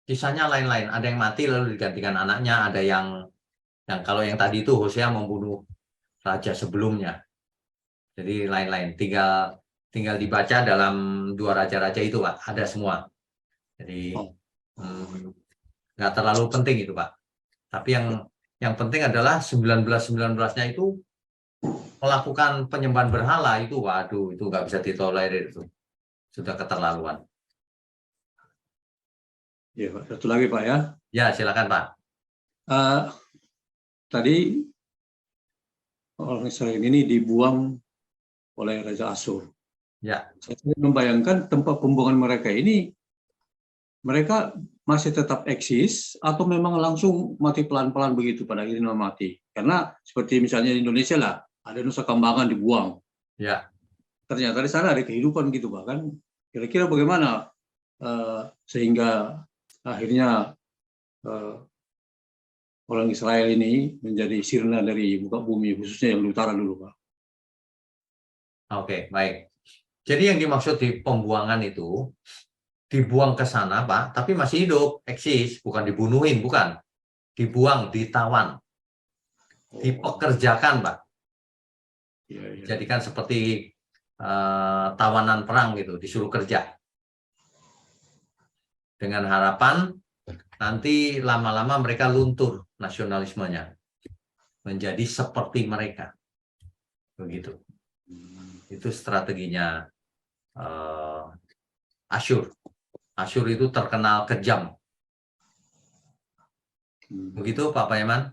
Kisahnya lain-lain. Ada yang mati lalu digantikan anaknya, ada yang kalau yang tadi itu Hosea membunuh raja sebelumnya. Jadi lain-lain. Tinggal dibaca dalam dua raja-raja itu, Pak. Ada semua. Jadi nggak terlalu penting itu, Pak. Tapi yang penting adalah 19-19-nya itu melakukan penyembahan berhala itu, waduh, itu nggak bisa ditolerir itu. Sudah keterlaluan.
Ya, Pak. Satu lagi Pak ya.
Ya, silakan Pak.
Tadi orang Israel ini dibuang oleh Raja Asyur.
Ya,
Saya membayangkan tempat pembuangan mereka ini, mereka masih tetap eksis atau memang langsung mati pelan-pelan begitu pada akhirnya mati. Karena seperti misalnya di Indonesia lah, ada Nusa Kambangan dibuang.
ya.
Ternyata di sana ada kehidupan gitu Pak kan. Kira-kira bagaimana sehingga akhirnya orang Israel ini menjadi sirna dari muka bumi, khususnya yang di utara dulu Pak.
Oke, baik. Jadi yang dimaksud di pembuangan itu dibuang ke sana, Pak, tapi masih hidup, eksis, bukan dibunuhin, bukan. Dibuang, ditawan, dipekerjakan, Pak.
Ya, ya.
Jadikan seperti tawanan perang gitu, disuruh kerja. Dengan harapan nanti lama-lama mereka luntur nasionalismenya. Menjadi seperti mereka. Begitu. Itu strateginya Asyur. Asyur itu terkenal kejam. Begitu Pak Payaman?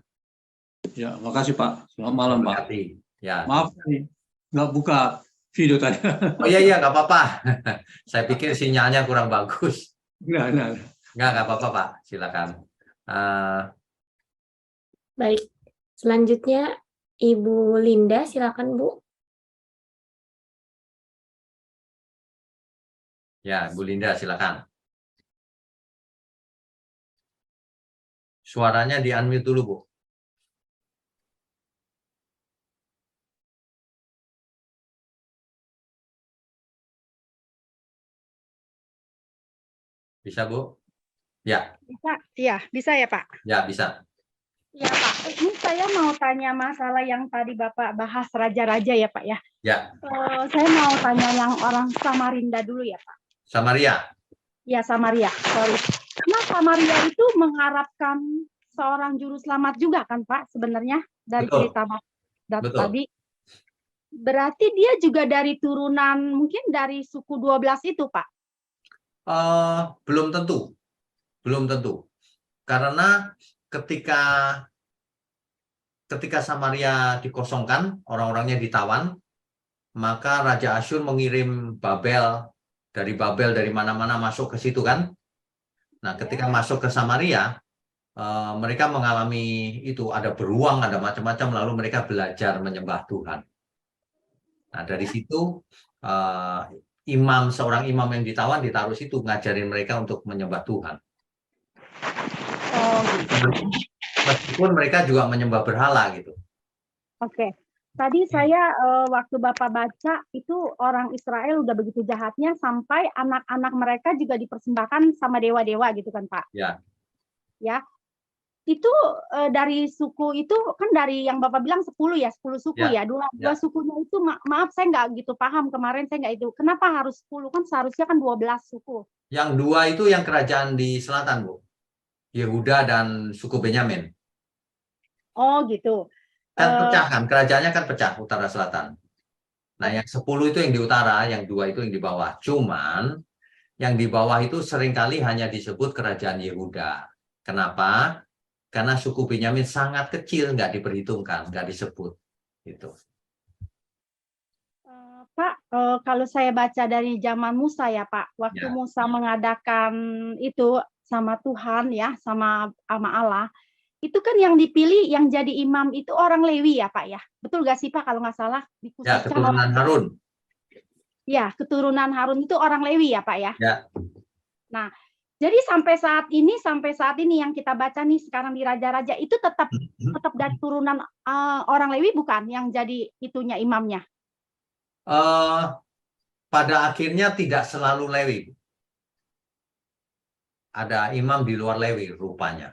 Ya, makasih Pak. Selamat malam Pak.
Ya.
Maaf nih, nggak buka video tadi.
Oh iya, nggak apa-apa. Saya pikir sinyalnya kurang bagus.
Nggak.
Nggak apa-apa Pak. Silakan.
Baik, selanjutnya Ibu Linda, silakan Bu.
Ya, Bu Linda, silakan. Suaranya di-unmute dulu, Bu. Bisa, Bu? Ya.
Bisa, iya, bisa ya Pak?
Ya, bisa.
Iya Pak, ini saya mau tanya masalah yang tadi Bapak bahas raja-raja ya Pak ya.
Ya.
Saya mau tanya yang orang Samarinda dulu ya Pak.
Samaria.
Ya Samaria, sorry. Karena Samaria itu mengharapkan seorang juru selamat juga kan Pak sebenarnya dari
Betul.
cerita Bapak
Betul.
tadi. Berarti dia juga dari turunan mungkin dari suku 12 itu Pak?
Belum tentu. Belum tentu. Karena ketika Samaria dikosongkan, orang-orangnya ditawan, maka Raja Asyur mengirim dari mana-mana masuk ke situ kan. Nah, ketika masuk ke Samaria, mereka mengalami itu, ada beruang, ada macam-macam, lalu mereka belajar menyembah Tuhan. Nah, dari situ seorang imam yang ditawan ditaruh situ, ngajarin mereka untuk menyembah Tuhan.
Oh, gitu.
Meskipun mereka juga menyembah berhala gitu.
Oke. Tadi saya waktu Bapak baca itu orang Israel udah begitu jahatnya sampai anak-anak mereka juga dipersembahkan sama dewa-dewa gitu kan Pak?
Ya.
Ya. Itu dari suku itu kan dari yang Bapak bilang 10 suku ya. Dua sukunya itu maaf saya nggak gitu paham kemarin saya nggak itu. Kenapa harus 10 kan seharusnya kan 12 suku.
Yang 2 itu yang kerajaan di selatan, Bu. Yehuda dan suku Benyamin.
Oh gitu.
Kan pecah kan, kerajaannya kan pecah utara selatan. Nah, yang 10 itu yang di utara, yang 2 itu yang di bawah. Cuman yang di bawah itu seringkali hanya disebut kerajaan Yehuda. Kenapa? Karena suku Benyamin sangat kecil, nggak diperhitungkan, nggak disebut. Gitu.
Pak, kalau saya baca dari zaman Musa ya Pak, waktu Musa mengadakan itu sama Tuhan ya, sama Allah, itu kan yang dipilih yang jadi imam itu orang Lewi ya Pak ya, betul nggak sih Pak kalau nggak salah?
Ya, keturunan Harun.
Ya, keturunan Harun itu orang Lewi ya Pak ya.
Ya.
Nah, jadi sampai saat ini yang kita baca nih sekarang di Raja-Raja itu tetap dari turunan orang Lewi bukan yang jadi itunya imamnya?
Pada akhirnya tidak selalu Lewi. Ada imam di luar Lewi rupanya.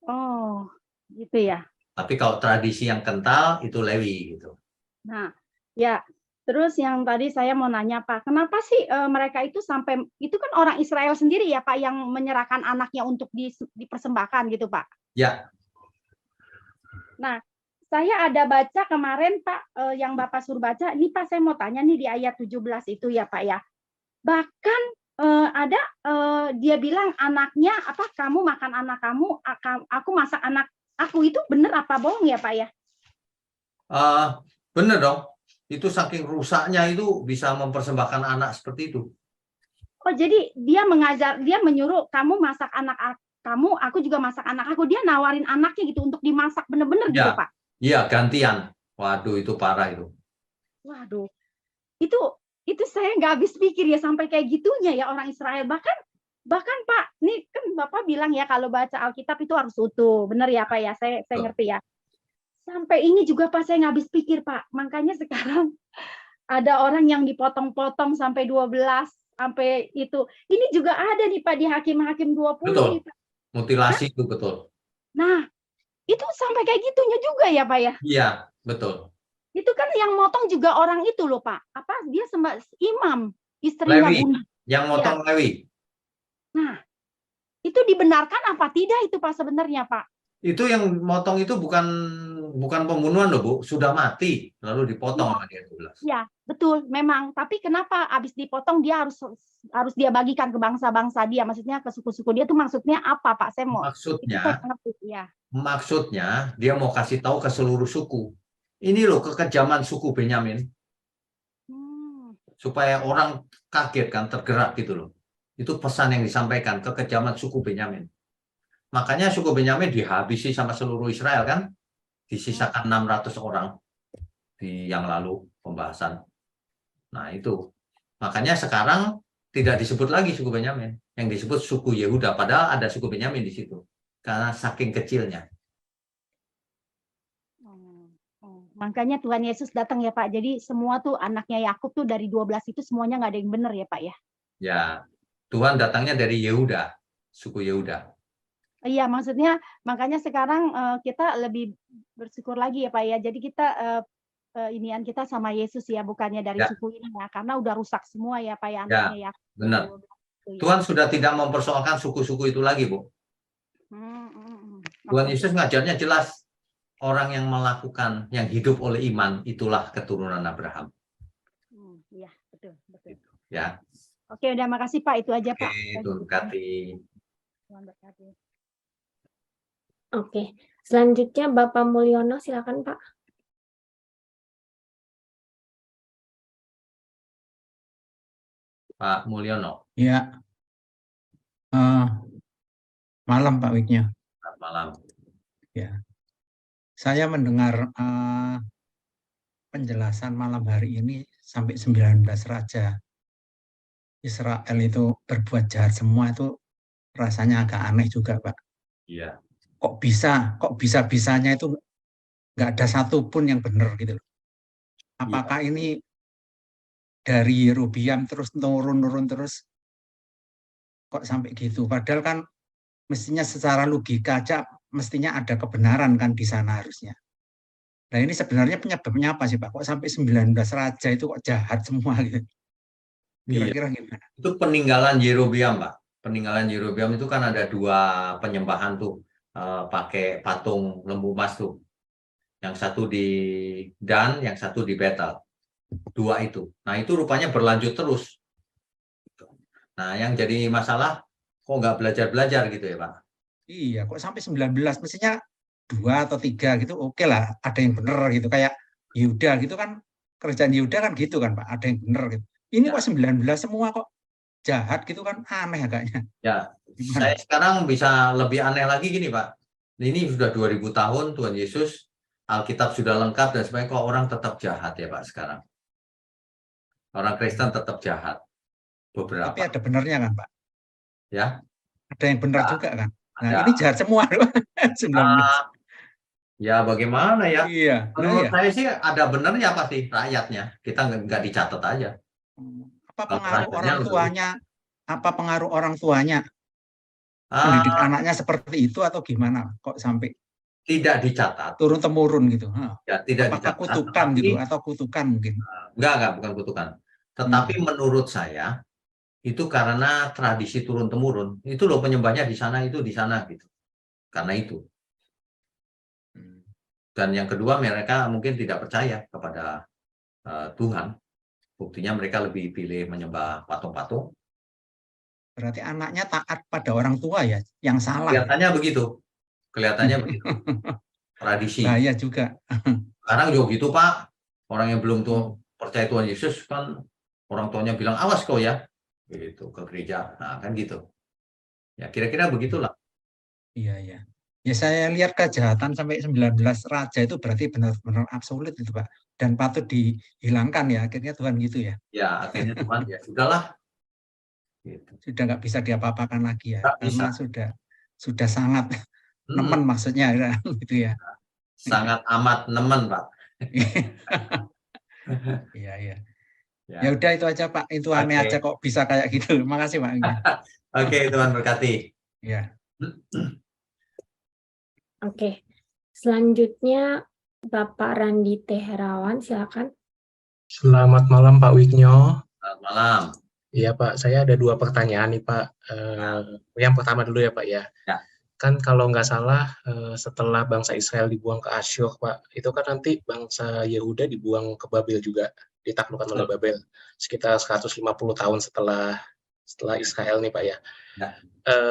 Oh, gitu ya.
Tapi kalau tradisi yang kental itu Lewi gitu.
Nah, ya. Terus yang tadi saya mau nanya Pak, kenapa sih mereka itu sampai itu kan orang Israel sendiri ya Pak yang menyerahkan anaknya untuk dipersembahkan gitu Pak?
Ya.
Nah, saya ada baca kemarin Pak yang Bapak suruh baca, ini Pak saya mau tanya nih di ayat 17 itu ya Pak ya. Bahkan ada dia bilang anaknya apa, kamu makan anak kamu, aku masak anak aku, itu bener apa bohong ya Pak ya?
Bener dong. Itu saking rusaknya itu bisa mempersembahkan anak seperti itu.
Oh jadi dia menyuruh kamu masak anak kamu, aku juga masak anak aku. Dia nawarin anaknya gitu untuk dimasak bener-bener gitu Pak.
Iya, gantian. Waduh, itu parah itu.
Waduh, itu saya nggak habis pikir ya sampai kayak gitunya ya orang Israel. Bahkan Pak, nih kan Bapak bilang ya kalau baca Alkitab itu harus utuh, bener ya Pak ya? Saya ngerti ya. Sampai ini juga Pak saya nggak habis pikir Pak. Makanya sekarang ada orang yang dipotong-potong sampai 12, sampai itu. Ini juga ada nih Pak di Hakim-Hakim 20
Betul.
nih Pak.
Mutilasi itu betul.
Nah, itu sampai kayak gitunya juga ya Pak ya?
Iya, betul.
Itu kan yang motong juga orang itu loh Pak. Apa dia imam, istrinya
Lewi,
bunuh.
yang motong Lewi.
Nah, itu dibenarkan apa tidak itu Pak sebenarnya Pak?
Itu yang motong itu bukan pembunuhan loh Bu, sudah mati lalu dipotong sama dia 12.
Ya, betul memang. Tapi kenapa habis dipotong dia harus dia bagikan ke bangsa-bangsa dia, maksudnya ke suku-suku dia, itu maksudnya apa Pak? Saya mau
Maksudnya dia mau kasih tahu ke seluruh suku. Ini loh kekejaman suku Benyamin. Supaya orang kaget kan, tergerak gitu loh. Itu pesan yang disampaikan, kekejaman suku Benyamin. Makanya suku Benyamin dihabisi sama seluruh Israel kan, disisakan 600 orang di yang lalu pembahasan. Nah itu, makanya sekarang tidak disebut lagi suku Benyamin, yang disebut suku Yehuda, padahal ada suku Benyamin di situ, karena saking kecilnya.
Makanya Tuhan Yesus datang ya Pak, jadi semua tuh anaknya Yakub tuh dari 12 itu semuanya nggak ada yang benar ya Pak ya?
Ya, Tuhan datangnya dari Yehuda, suku Yehuda.
Iya, maksudnya makanya sekarang kita lebih bersyukur lagi ya Pak ya. Jadi kita inian kita sama Yesus ya, bukannya dari suku ini ya, karena udah rusak semua ya Pak ya anaknya ya.
Benar. Tuhan sudah tidak mempersoalkan suku-suku itu lagi, Bu. Tuhan Yesus ngajarnya jelas, orang yang melakukan, yang hidup oleh iman, itulah keturunan Abraham.
Iya, betul.
Ya.
Oke, udah makasih Pak, itu aja Pak.
Tuhan berkati.
Oke, selanjutnya Bapak Mulyono, silakan Pak.
Pak Mulyono.
Ya, malam Pak Wiknya.
Malam.
Ya, saya mendengar penjelasan malam hari ini sampai 19 raja Israel itu berbuat jahat semua, itu rasanya agak aneh juga Pak.
Iya.
Kok bisa-bisanya itu nggak ada satupun yang benar gitu. Apakah ini dari Yerobeam terus turun terus kok sampai gitu? Padahal kan mestinya secara logika aja mestinya ada kebenaran kan di sana harusnya. Nah ini sebenarnya penyebabnya apa sih Pak? Kok sampai 19 raja itu kok jahat semua gitu? Kira-kira gimana?
Itu peninggalan Yerobeam, Pak. Peninggalan Yerobeam itu kan ada 2 penyembahan tuh, pakai patung lembu emas tuh. Yang satu di Dan, yang satu di Betel. 2 itu. Nah itu rupanya berlanjut terus. Nah yang jadi masalah, kok nggak belajar-belajar gitu ya Pak?
Iya, kok sampai 19? Mestinya 2 atau 3 gitu, oke lah, ada yang benar gitu. Kayak Yehuda gitu kan, kerajaan Yehuda kan gitu kan Pak, ada yang benar gitu. Ini kok 19 semua kok jahat gitu kan, aneh agaknya.
Ya, saya sekarang bisa lebih aneh lagi gini Pak. Ini sudah 2000 tahun Tuhan Yesus, Alkitab sudah lengkap dan sebagainya, kok orang tetap jahat ya Pak sekarang. Orang Kristen tetap jahat. Beberapa.
Tapi ada benarnya kan Pak?
Ya.
Ada yang benar juga kan? Nah ini jahat semua 19.
Ya bagaimana ya?
Iya.
Menurut saya sih ada benernya pasti rakyatnya. Kita nggak dicatat aja.
Apa pengaruh orang tuanya? Apa pengaruh orang tuanya? Mendidik anaknya seperti itu atau gimana? Kok sampai
tidak dicatat?
Turun temurun gitu.
Ya, tidak dicatat.
Kutukan gitu atau kutukan mungkin?
Enggak, bukan kutukan. Tetapi menurut saya itu karena tradisi turun temurun. Itu loh penyembahnya di sana itu di sana gitu. Karena itu. Dan yang kedua mereka mungkin tidak percaya kepada Tuhan. Buktinya mereka lebih pilih menyembah patung-patung
Berarti anaknya taat pada orang tua ya, yang salah.
Kelihatannya begitu. Kelihatannya begitu. Tradisi.
Bahaya juga.
Sekarang juga gitu, Pak. Orang yang belum tuh percaya Tuhan Yesus kan orang tuanya bilang awas kau ya, gitu ke gereja. Nah, kan gitu. Ya, kira-kira begitulah.
Iya, iya. Ya saya lihat kejahatan sampai 19 raja itu berarti benar-benar absolut itu, Pak. Dan patut dihilangkan ya, akhirnya Tuhan gitu ya.
Ya, akhirnya Tuhan ya sudahlah. Gitu.
Sudah nggak bisa diapa-apakan lagi ya,
Nggak bisa.
karena sudah sangat nemen maksudnya ya, gitu ya.
Sangat amat nemen, Pak.
Iya, iya.
Ya.
Ya udah itu aja Pak, itu aneh
Oke.
aja kok bisa kayak gitu. Makasih Pak.
Oke, Tuhan berkati.
Ya.
Oke. Selanjutnya Bapak Randi T. Herawan, silakan.
Selamat malam Pak Wignyo.
Selamat malam.
Iya Pak, saya ada 2 pertanyaan nih Pak. Yang pertama dulu ya Pak ya.
Ya.
Kan kalau nggak salah setelah bangsa Israel dibuang ke Asyur Pak, itu kan nanti bangsa Yehuda dibuang ke Babel juga, ditaklukkan oleh Babel. Sekitar 150 tahun setelah Israel nih Pak ya.
Ya.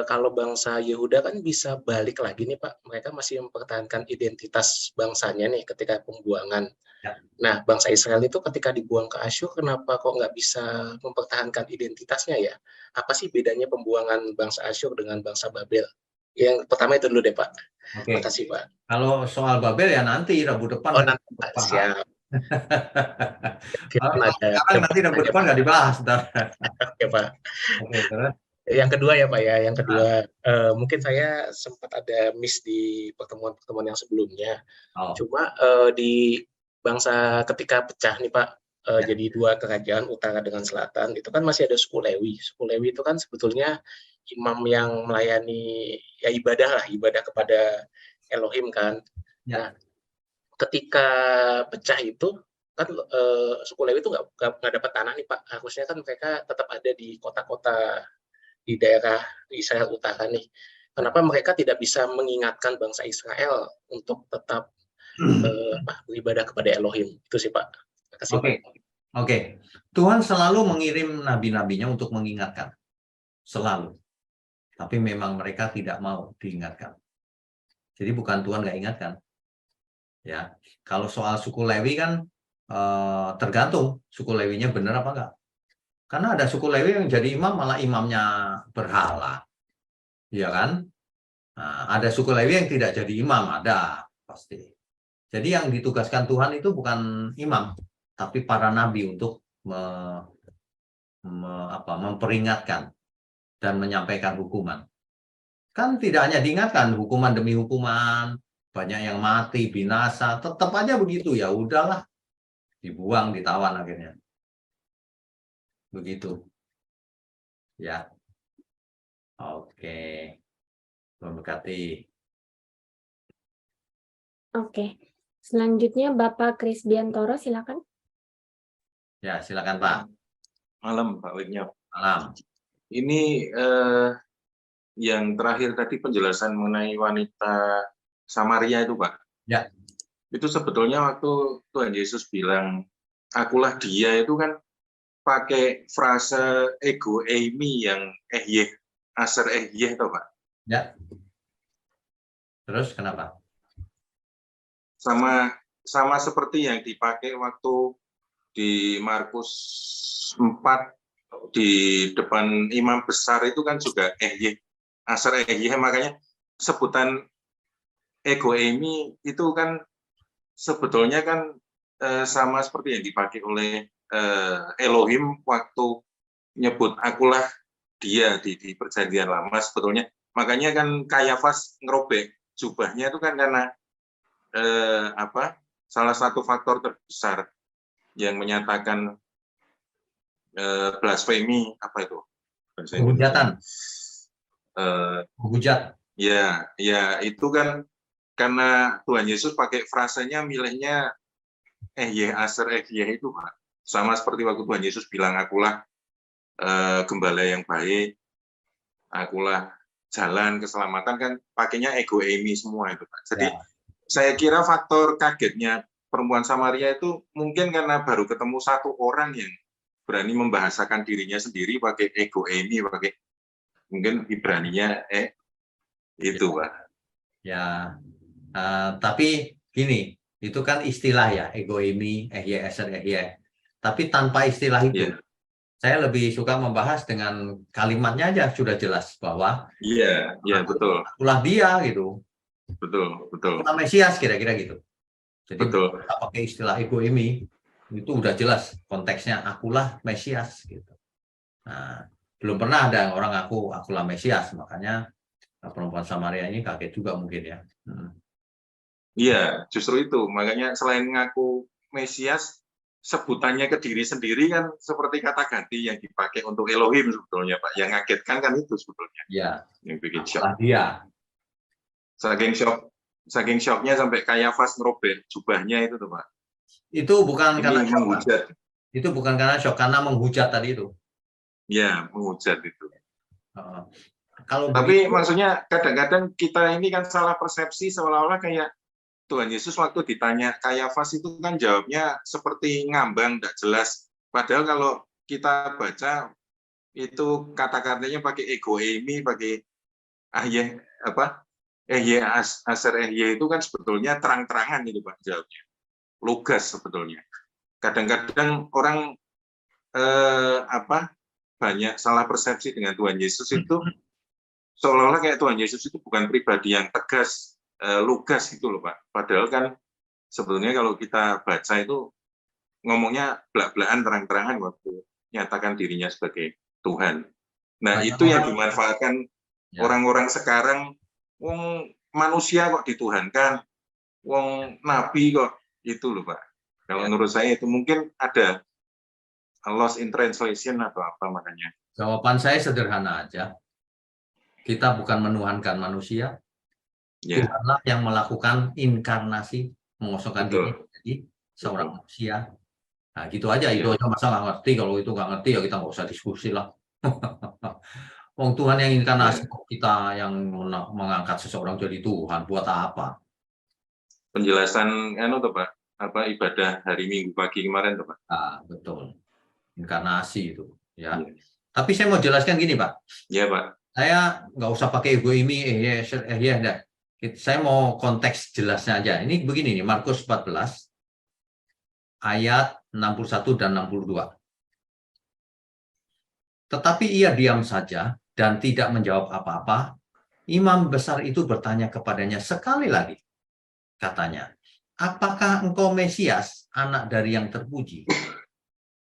Kalau bangsa Yehuda kan bisa balik lagi nih Pak, mereka masih mempertahankan identitas bangsanya nih ketika pembuangan.
Ya.
Nah, bangsa Israel itu ketika dibuang ke Asyur, kenapa kok nggak bisa mempertahankan identitasnya ya? Apa sih bedanya pembuangan bangsa Asyur dengan bangsa Babel? Yang pertama itu dulu deh Pak.
Oke.
Makasih Pak.
Kalau soal Babel ya nanti Rabu depan.
Oh nanti Pak, siap.
Sekarang nanti Rabu depan nggak dibahas.
Oke Pak.
Oke, terus.
Yang kedua ya Pak ya, yang kedua mungkin saya sempat ada miss di pertemuan-pertemuan yang sebelumnya. Cuma di bangsa ketika pecah nih Pak, jadi 2 kerajaan utara dengan selatan, itu kan masih ada suku Lewi. Suku Lewi itu kan sebetulnya imam yang melayani ya ibadah kepada Elohim kan.
Ya.
Nah, ketika pecah itu kan suku Lewi itu nggak dapat tanah nih Pak. Harusnya kan mereka tetap ada di kota-kota di daerah Israel Utara nih. Kenapa mereka tidak bisa mengingatkan bangsa Israel untuk tetap beribadah kepada Elohim? Itu sih Pak. Terima kasih Pak.
Oke. Tuhan selalu mengirim nabi-nabinya untuk mengingatkan. Selalu. Tapi memang mereka tidak mau diingatkan. Jadi bukan Tuhan nggak ingatkan. Ya, kalau soal suku Lewi kan tergantung suku Lewinya benar apa enggak. Karena ada suku Lewi yang jadi imam malah imamnya berhala. Iya kan? Nah, ada suku Lewi yang tidak jadi imam, ada pasti. Jadi yang ditugaskan Tuhan itu bukan imam, tapi para nabi untuk memperingatkan dan menyampaikan hukuman. Kan tidak hanya diingatkan, hukuman demi hukuman, banyak yang mati, binasa, tetap aja begitu, ya udahlah, dibuang, ditawan akhirnya. Begitu. Ya. Oke. Memberkati.
Oke. Selanjutnya Bapak Krisdiantoro, silakan.
Ya, silakan Pak.
Malam Pak Wignyo.
Malam.
Ini yang terakhir tadi penjelasan mengenai wanita Samaria itu Pak.
Ya.
Itu sebetulnya waktu Tuhan Yesus bilang, akulah dia, itu kan pakai frase ego eimi yang ehyeh, aser ehyeh itu Pak.
Ya. Terus kenapa?
Sama seperti yang dipakai waktu di Markus 4 di depan imam besar itu kan juga ehyeh, aser ehyeh, makanya sebutan ego eimi itu kan sebetulnya kan sama seperti yang dipakai oleh Elohim waktu nyebut akulah dia di perjanjian lama sebetulnya. Makanya kan Kayafas ngerobek jubahnya itu kan karena salah satu faktor terbesar yang menyatakan blasfemi, apa itu?
Penghujatan. Menghujat.
Ya, itu kan karena Tuhan Yesus pakai frasenya milihnya ehyeh aser ehyeh itu Pak. Sama seperti waktu Tuhan Yesus bilang akulah gembala yang baik, akulah jalan keselamatan, kan pakainya ego eimi semua itu Pak. Jadi saya kira faktor kagetnya perempuan Samaria itu mungkin karena baru ketemu satu orang yang berani membahasakan dirinya sendiri pakai ego eimi, pakai mungkin Ibraninya itu Pak.
Ya, tapi gini, itu kan istilah ya, egoimi, eser, tapi tanpa istilah itu.
Iya.
Saya lebih suka membahas dengan kalimatnya aja sudah jelas bahwa
Iya, betul.
akulah dia gitu.
Betul.
Akulah Mesias kira-kira gitu. Jadi
Betul.
kita pakai istilah egoimi itu udah jelas konteksnya akulah Mesias gitu. Nah, belum pernah ada orang akulah Mesias, makanya perempuan Samaria ini kaget juga mungkin ya.
Iya, justru itu. Makanya selain ngaku Mesias, sebutannya ke diri sendiri kan seperti kata ganti yang dipakai untuk Elohim sebetulnya Pak. Yang ngagetkan kan itu sebetulnya.
Ya.
Yang bikin shock.
Dia.
Saking shocknya sampai Kayafas ngerobek jubahnya itu tuh Pak.
Itu bukan karena
menghujat.
Itu bukan karena shock, karena menghujat tadi itu.
Ya, menghujat itu.
Tapi
maksudnya kadang-kadang kita ini kan salah persepsi seolah-olah kayak Tuhan Yesus waktu ditanya Kayafas itu kan jawabnya seperti ngambang, tidak jelas. Padahal kalau kita baca itu kata-katanya pakai egoimi, pakai aser itu kan sebetulnya terang-terangan itu Pak jawabnya. Lugas sebetulnya. Kadang-kadang orang banyak salah persepsi dengan Tuhan Yesus itu seolah-olah kayak Tuhan Yesus itu bukan pribadi yang tegas, lugas gitu loh Pak. Padahal kan sebetulnya kalau kita baca itu ngomongnya belak-belakan terang-terangan waktu nyatakan dirinya sebagai Tuhan. Nah, itu yang dimanfaatkan orang-orang sekarang, wong manusia kok dituhankan, wong nabi kok itu loh Pak. Kalau menurut saya itu mungkin ada lost in translation atau apa makanya.
Jawaban saya sederhana aja. Kita bukan menuhankan manusia. Tuhanlah yang melakukan inkarnasi, mengosongkan diri menjadi seorang manusia. Nah, gitu aja. Itu aja masa nggak ngerti. Kalau itu nggak ngerti ya kita nggak usah diskusi lah. Wong Tuhan yang inkarnasi, kita yang mengangkat seseorang jadi Tuhan, buat apa?
Penjelasan tuh Pak, ibadah hari Minggu pagi kemarin tuh Pak.
Betul. Inkarnasi itu ya. Tapi saya mau jelaskan gini Pak.
Iya Pak.
Saya nggak usah pakai egoimi, dah. Saya mau konteks jelasnya aja. Ini begini nih, Markus 14 ayat 61 dan 62. Tetapi ia diam saja dan tidak menjawab apa-apa. Imam besar itu bertanya kepadanya sekali lagi. Katanya, apakah engkau Mesias, anak dari yang terpuji?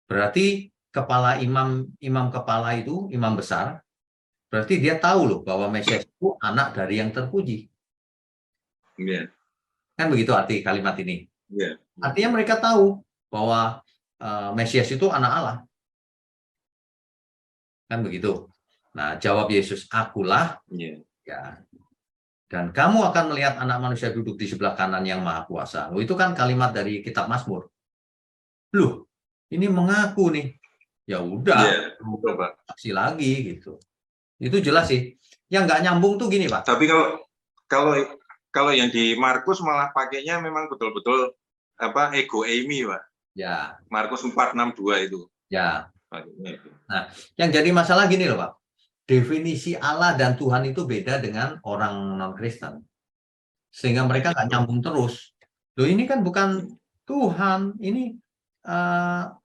Berarti kepala imam kepala itu, imam besar, berarti dia tahu loh bahwa Mesias itu anak dari yang terpuji. Kan begitu arti kalimat ini. Artinya mereka tahu bahwa Mesias itu anak Allah. Kan begitu. Nah, jawab Yesus, akulah. Ya. Dan kamu akan melihat anak manusia duduk di sebelah kanan yang maha kuasa. Itu kan kalimat dari kitab Mazmur. Loh, ini mengaku nih. Ya udah, saksi lagi gitu. Itu jelas sih. Yang nggak nyambung tuh gini Pak.
Tapi kalau yang di Markus malah pakainya memang betul-betul egoimi Pak.
Ya.
Markus 4:62 itu.
Ya. Nah, yang jadi masalah gini loh Pak. Definisi Allah dan Tuhan itu beda dengan orang non-Kristen. Sehingga mereka nggak nyambung terus. Loh ini kan bukan Tuhan, ini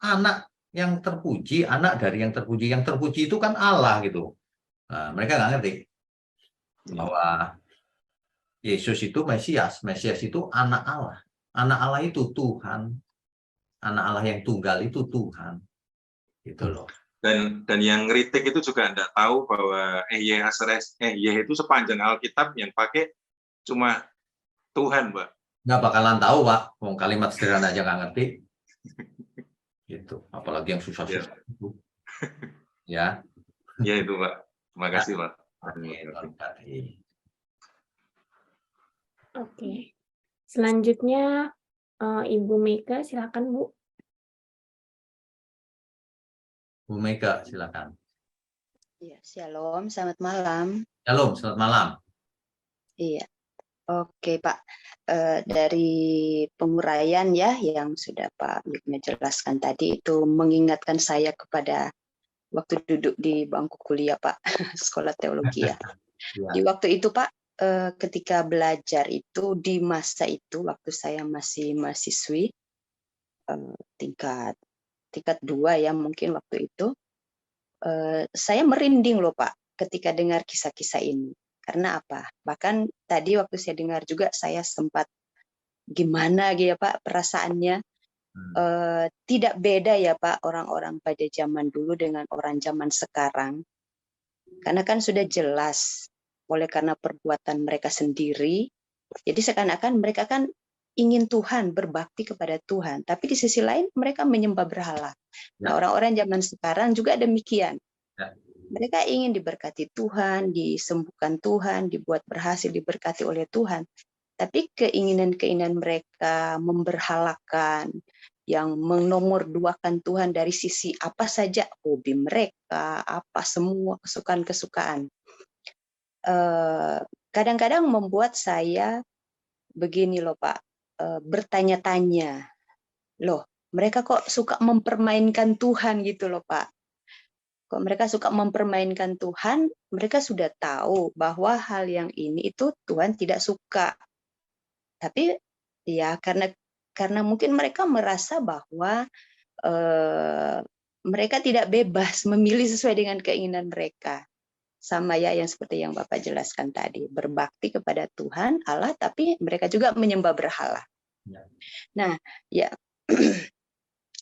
anak yang terpuji, anak dari yang terpuji. Yang terpuji itu kan Allah gitu. Nah, mereka nggak ngerti bahwa Yesus itu Mesias. Mesias itu anak Allah. Anak Allah itu Tuhan. Anak Allah yang tunggal itu Tuhan. Gitu loh.
Dan yang ngeritik itu juga enggak tahu bahwa itu sepanjang Alkitab yang pakai cuma Tuhan, Pak.
Nggak bakalan tahu, Pak. Kalimat sederhana aja nggak ngerti. Gitu. Apalagi yang susah-susah itu. Ya.
Ya itu, Pak. Terima kasih, Pak.
Oke. Selanjutnya Ibu Mega, silakan Bu.
Bu Mega, silakan.
Ya, shalom, selamat malam.
Shalom, selamat malam.
Iya, oke Pak. Dari penguraian ya yang sudah Pak Yukna jelaskan tadi itu mengingatkan saya kepada waktu duduk di bangku kuliah Pak, sekolah teologi ya.
Ya.
Di waktu itu Pak, ketika belajar itu di masa itu waktu saya masih mahasiswi tingkat 2 ya mungkin waktu itu, saya merinding loh Pak ketika dengar kisah-kisah ini. Karena apa? Bahkan tadi waktu saya dengar juga saya sempat gimana gitu ya Pak perasaannya. Tidak beda ya Pak orang-orang pada zaman dulu dengan orang zaman sekarang. Karena kan sudah jelas oleh karena perbuatan mereka sendiri, jadi seakan-akan mereka kan ingin Tuhan, berbakti kepada Tuhan, tapi di sisi lain mereka menyembah berhala. Nah, orang-orang zaman sekarang juga demikian. Mereka ingin diberkati Tuhan, disembuhkan Tuhan, dibuat berhasil, diberkati oleh Tuhan. Tapi keinginan-keinginan mereka memberhalakan, yang menomorduakan Tuhan dari sisi apa saja, hobi mereka, apa semua kesukaan-kesukaan. Kadang-kadang membuat saya begini loh Pak, bertanya-tanya, loh mereka kok suka mempermainkan Tuhan gitu loh Pak. Kok mereka suka mempermainkan Tuhan, mereka sudah tahu bahwa hal yang ini itu Tuhan tidak suka. Tapi ya karena mungkin mereka merasa bahwa mereka tidak bebas memilih sesuai dengan keinginan mereka. Sama ya yang seperti yang Bapak jelaskan tadi, berbakti kepada Tuhan Allah tapi mereka juga menyembah berhala. Nah, ya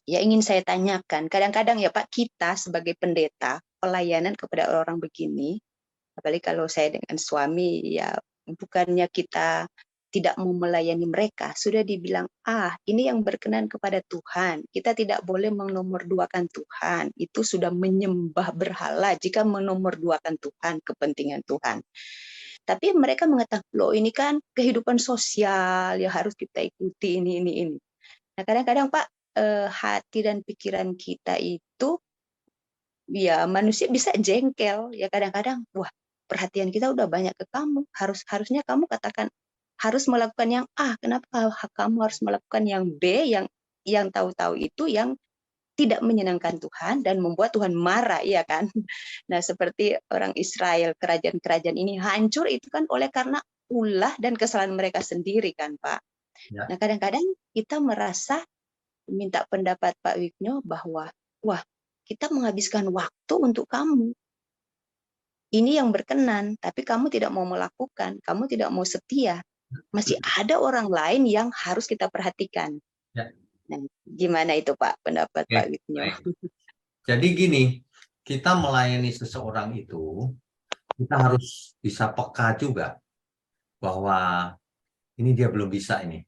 ya ingin saya tanyakan, kadang-kadang ya Pak, kita sebagai pendeta pelayanan kepada orang begini, apalagi kalau saya dengan suami, ya bukannya kita tidak mau melayani mereka, sudah dibilang, ini yang berkenan kepada Tuhan. Kita tidak boleh menomorduakan Tuhan. Itu sudah menyembah berhala jika menomorduakan Tuhan, kepentingan Tuhan. Tapi mereka mengatakan, loh ini kan kehidupan sosial, ya harus kita ikuti ini. Nah kadang-kadang Pak, hati dan pikiran kita itu, ya manusia bisa jengkel. Ya kadang-kadang, wah perhatian kita udah banyak ke kamu. Harusnya kamu katakan, harus melakukan yang A, kenapa kamu harus melakukan yang B, yang tahu-tahu itu yang tidak menyenangkan Tuhan dan membuat Tuhan marah, iya kan? Nah, seperti orang Israel, kerajaan-kerajaan ini hancur itu kan oleh karena ulah dan kesalahan mereka sendiri kan, Pak. Ya. Nah, kadang-kadang kita merasa minta pendapat Pak Wigno bahwa, wah, kita menghabiskan waktu untuk kamu. Ini yang berkenan, tapi kamu tidak mau melakukan, kamu tidak mau setia. Masih ada orang lain yang harus kita perhatikan. Ya. Nah, gimana itu Pak pendapat Pak Wigno?
Jadi gini, kita melayani seseorang itu, kita harus bisa peka juga bahwa ini dia belum bisa ini.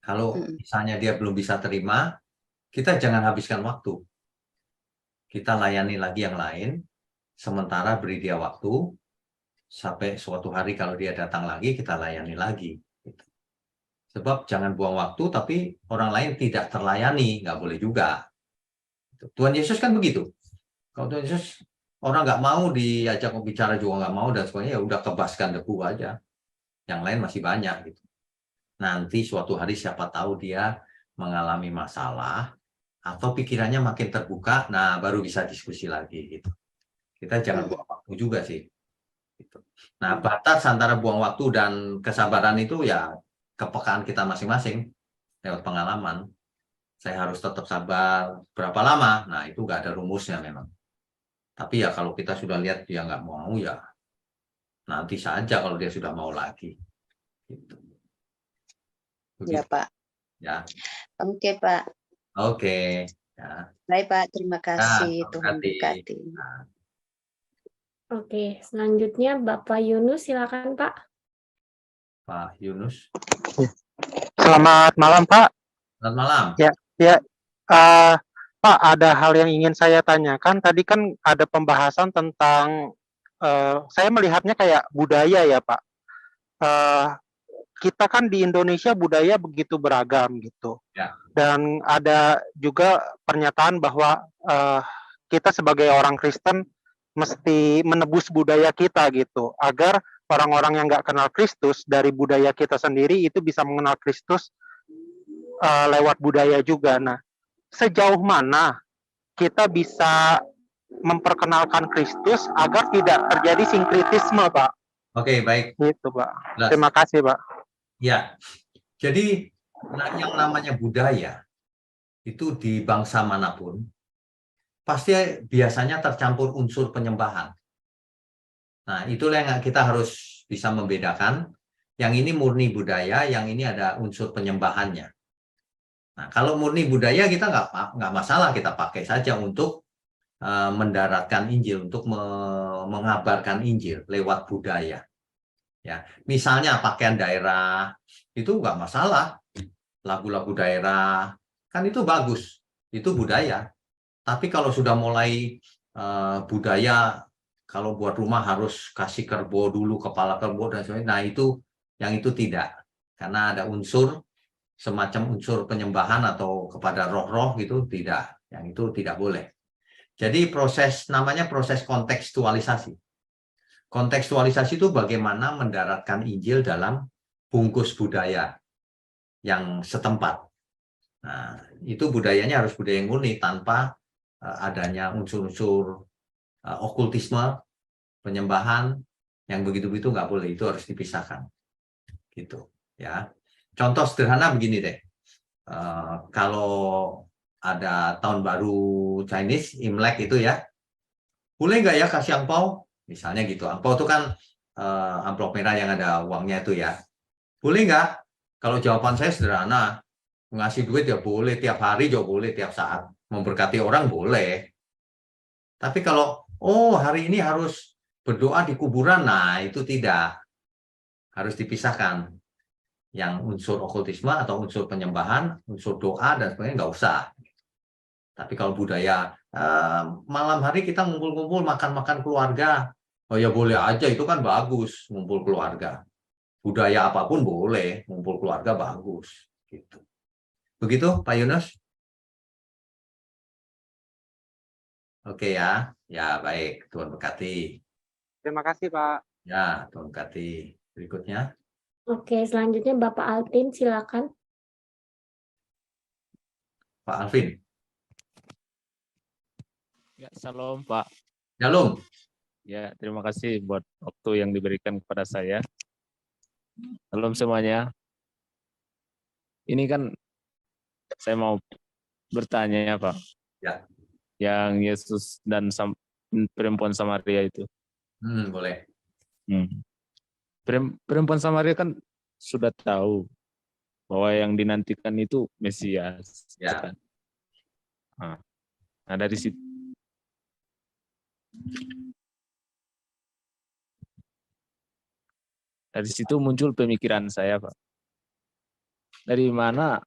Kalau misalnya dia belum bisa terima, kita jangan habiskan waktu. Kita layani lagi yang lain, sementara beri dia waktu, sampai suatu hari kalau dia datang lagi, kita layani lagi. Sebab jangan buang waktu, tapi orang lain tidak terlayani, nggak boleh juga. Tuhan Yesus kan begitu. Kalau Tuhan Yesus, orang nggak mau diajak bicara juga nggak mau, dan sebagainya, ya udah kebaskan debu aja. Yang lain masih banyak. Gitu. Nanti suatu hari siapa tahu dia mengalami masalah, atau pikirannya makin terbuka, nah baru bisa diskusi lagi. Gitu. Kita jangan buang waktu juga sih. Gitu. Nah, batas antara buang waktu dan kesabaran itu ya kepekaan kita masing-masing lewat pengalaman. Saya harus tetap sabar berapa lama? Nah, itu nggak ada rumusnya memang. Tapi ya kalau kita sudah lihat dia nggak mau, ya nanti saja kalau dia sudah mau lagi. Gitu.
Ya Pak.
Ya.
Oke Pak.
Oke. Ya.
Baik Pak, terima kasih.
Nah,
Tuhan berkati.
Nah.
Oke, selanjutnya Bapak Yunus, silakan Pak.
Pak Yunus.
Selamat malam Pak.
Selamat malam.
Ya. Pak, ada hal yang ingin saya tanyakan. Tadi kan ada pembahasan tentang, saya melihatnya kayak budaya ya Pak. Kita kan di Indonesia budaya begitu beragam gitu. Ya. Dan ada juga pernyataan bahwa kita sebagai orang Kristen mesti menebus budaya kita gitu, agar orang-orang yang nggak kenal Kristus dari budaya kita sendiri itu bisa mengenal Kristus lewat budaya juga. Nah, sejauh mana kita bisa memperkenalkan Kristus agar tidak terjadi sinkritisme, Pak.
Oke, baik.
Gitu, Pak.
Jelas.
Terima kasih, Pak.
Ya, jadi yang namanya budaya itu di bangsa manapun pasti biasanya tercampur unsur penyembahan. Nah, itulah yang kita harus bisa membedakan. Yang ini murni budaya, yang ini ada unsur penyembahannya. Nah, kalau murni budaya kita nggak masalah, kita pakai saja untuk mendaratkan Injil, untuk mengabarkan Injil lewat budaya. Ya, misalnya pakaian daerah itu nggak masalah, lagu-lagu daerah kan itu bagus, itu budaya. Tapi kalau sudah mulai budaya, kalau buat rumah harus kasih kerbau dulu, kepala kerbau dan sebagainya, nah itu yang itu tidak, karena ada unsur semacam unsur penyembahan atau kepada roh-roh gitu, tidak, yang itu tidak boleh. Jadi namanya proses kontekstualisasi. Kontekstualisasi itu bagaimana mendaratkan Injil dalam bungkus budaya yang setempat. Nah, itu budayanya harus budaya yang murni tanpa adanya unsur-unsur okultisme, penyembahan yang begitu-begitu nggak boleh, itu harus dipisahkan. Gitu, ya. Contoh sederhana begini deh. Kalau ada tahun baru Chinese, Imlek itu ya, boleh nggak ya kasih angpau? Misalnya gitu, angpau itu kan amplop merah yang ada uangnya itu ya. Boleh nggak? Kalau jawaban saya sederhana, ngasih duit ya boleh, tiap hari juga boleh, tiap saat. Memberkati orang boleh. Tapi kalau, hari ini harus berdoa di kuburan, nah itu tidak. Harus dipisahkan. Yang unsur okultisme atau unsur penyembahan, unsur doa, dan sebagainya nggak usah. Tapi kalau budaya, malam hari kita ngumpul-ngumpul, makan-makan keluarga, oh ya boleh aja, itu kan bagus, ngumpul keluarga. Budaya apapun boleh, ngumpul keluarga bagus. Gitu. Begitu, Pak Yunus? Oke ya, ya baik, Tuhan berkati.
Terima kasih, Pak.
Ya, Tuhan berkati. Berikutnya.
Oke, selanjutnya Bapak Altin, silakan.
Pak Alvin.
Ya, salam Pak.
Shalom.
Ya, terima kasih buat waktu yang diberikan kepada saya. Salam semuanya. Ini kan saya mau bertanya ya Pak.
Ya.
Yang Yesus dan perempuan Samaria itu.
Boleh.
Perempuan Samaria kan sudah tahu bahwa yang dinantikan itu Mesias.
Ya.
Kan? Nah, dari situ muncul pemikiran saya, Pak. Dari mana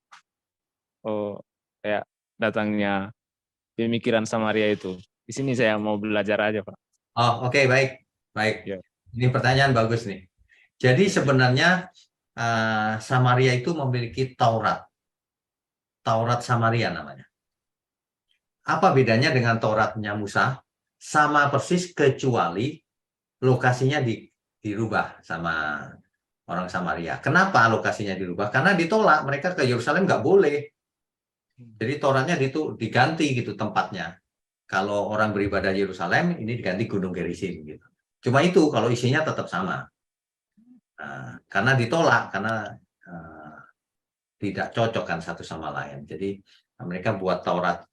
kayak datangnya pemikiran Samaria itu? Di sini saya mau belajar aja, Pak.
Oh, oke, baik. Baik.
Ya.
Ini pertanyaan bagus nih. Jadi sebenarnya Samaria itu memiliki Taurat. Taurat Samaria namanya. Apa bedanya dengan Tauratnya Musa? Sama persis kecuali lokasinya dirubah sama orang Samaria. Kenapa lokasinya dirubah? Karena ditolak, mereka ke Yerusalem nggak boleh. Jadi Tauratnya diganti gitu tempatnya. Kalau orang beribadah di Yerusalem, ini diganti Gunung Gerizim gitu. Cuma itu, kalau isinya tetap sama. Karena ditolak, karena tidak cocok kan satu sama lain. Jadi mereka buat Taurat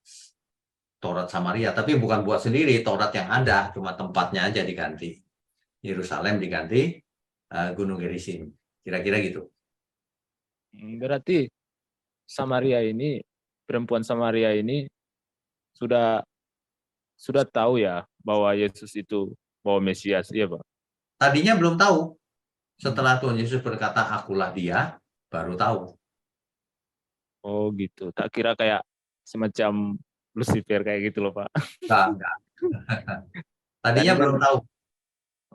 Samaria, tapi bukan buat sendiri, Taurat yang ada, cuma tempatnya aja diganti. Yerusalem diganti Gunung Gerizim. Kira-kira gitu.
Berarti Samaria ini, perempuan Samaria ini sudah tahu ya bahwa Yesus itu bahwa Mesias, iya Pak?
Tadinya belum tahu. Setelah Tuhan Yesus berkata, akulah dia, baru tahu.
Oh gitu. Tak kira kayak semacam Lucifer kayak gitu loh Pak.
Enggak. Tadinya belum tahu.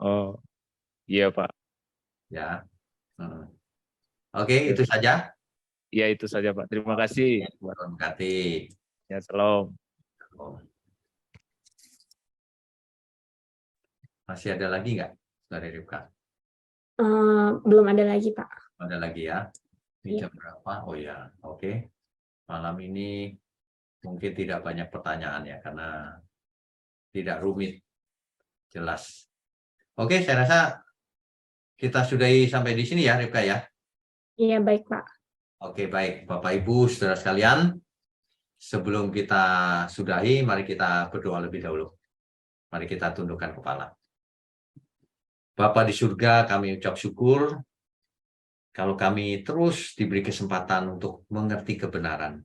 Oh, iya Pak.
Ya. Oke, itu saja.
Iya, itu saja Pak. Terima kasih.
Tuhan berkati.
Ya, salam.
Masih ada lagi nggak dari Rifka?
Belum ada lagi, Pak.
Ada lagi ya? Ini jam berapa? Oh ya, oke. Malam ini mungkin tidak banyak pertanyaan ya, karena tidak rumit, jelas. Oke, saya rasa kita sudahi sampai di sini ya, Ripka ya.
Iya, baik Pak.
Oke, baik. Bapak, Ibu, saudara sekalian, sebelum kita sudahi, mari kita berdoa lebih dahulu. Mari kita tundukkan kepala. Bapa di surga, kami ucap syukur kalau kami terus diberi kesempatan untuk mengerti kebenaran.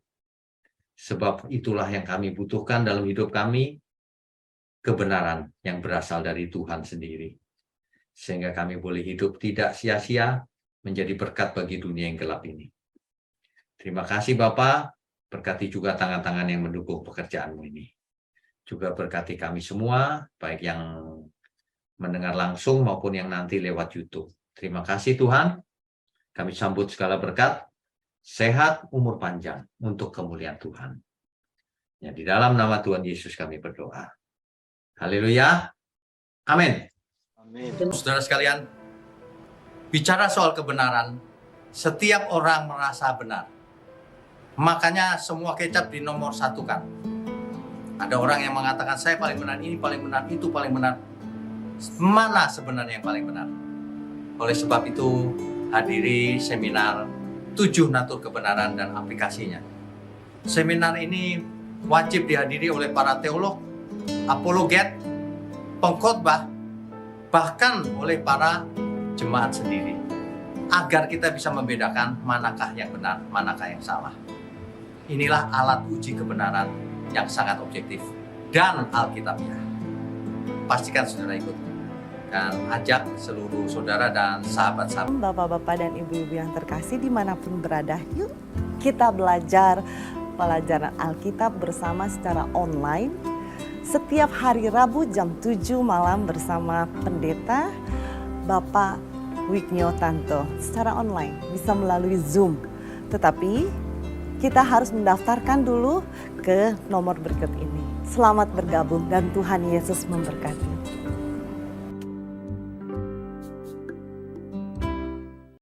Sebab itulah yang kami butuhkan dalam hidup kami, kebenaran yang berasal dari Tuhan sendiri. Sehingga kami boleh hidup tidak sia-sia, menjadi berkat bagi dunia yang gelap ini. Terima kasih Bapak, berkati juga tangan-tangan yang mendukung pekerjaanmu ini. Juga berkati kami semua, baik yang mendengar langsung maupun yang nanti lewat YouTube. Terima kasih Tuhan, kami sambut segala berkat, sehat, umur panjang untuk kemuliaan Tuhan. Ya, di dalam nama Tuhan Yesus kami berdoa. Haleluya. Amin.
Amin.
Saudara sekalian, bicara soal kebenaran, setiap orang merasa benar. Makanya semua kecap dinomor satukan. Ada orang yang mengatakan saya paling benar, ini paling benar, itu paling benar. Mana sebenarnya yang paling benar? Oleh sebab itu, hadiri seminar 7 natur kebenaran dan aplikasinya. Seminar ini wajib dihadiri oleh para teolog, apologet, pengkhotbah, bahkan oleh para jemaat sendiri. Agar kita bisa membedakan manakah yang benar, manakah yang salah. Inilah alat uji kebenaran yang sangat objektif dan alkitabiah. Pastikan saudara ikut dan ajak seluruh saudara dan sahabat-sahabat.
Bapak-bapak dan ibu-ibu yang terkasih dimanapun berada, yuk kita belajar pelajaran Alkitab bersama secara online setiap hari Rabu jam 7 malam bersama pendeta Bapak Wiknyo Tanto secara online, bisa melalui Zoom. Tetapi kita harus mendaftarkan dulu ke nomor berikut ini. Selamat bergabung dan Tuhan Yesus memberkati.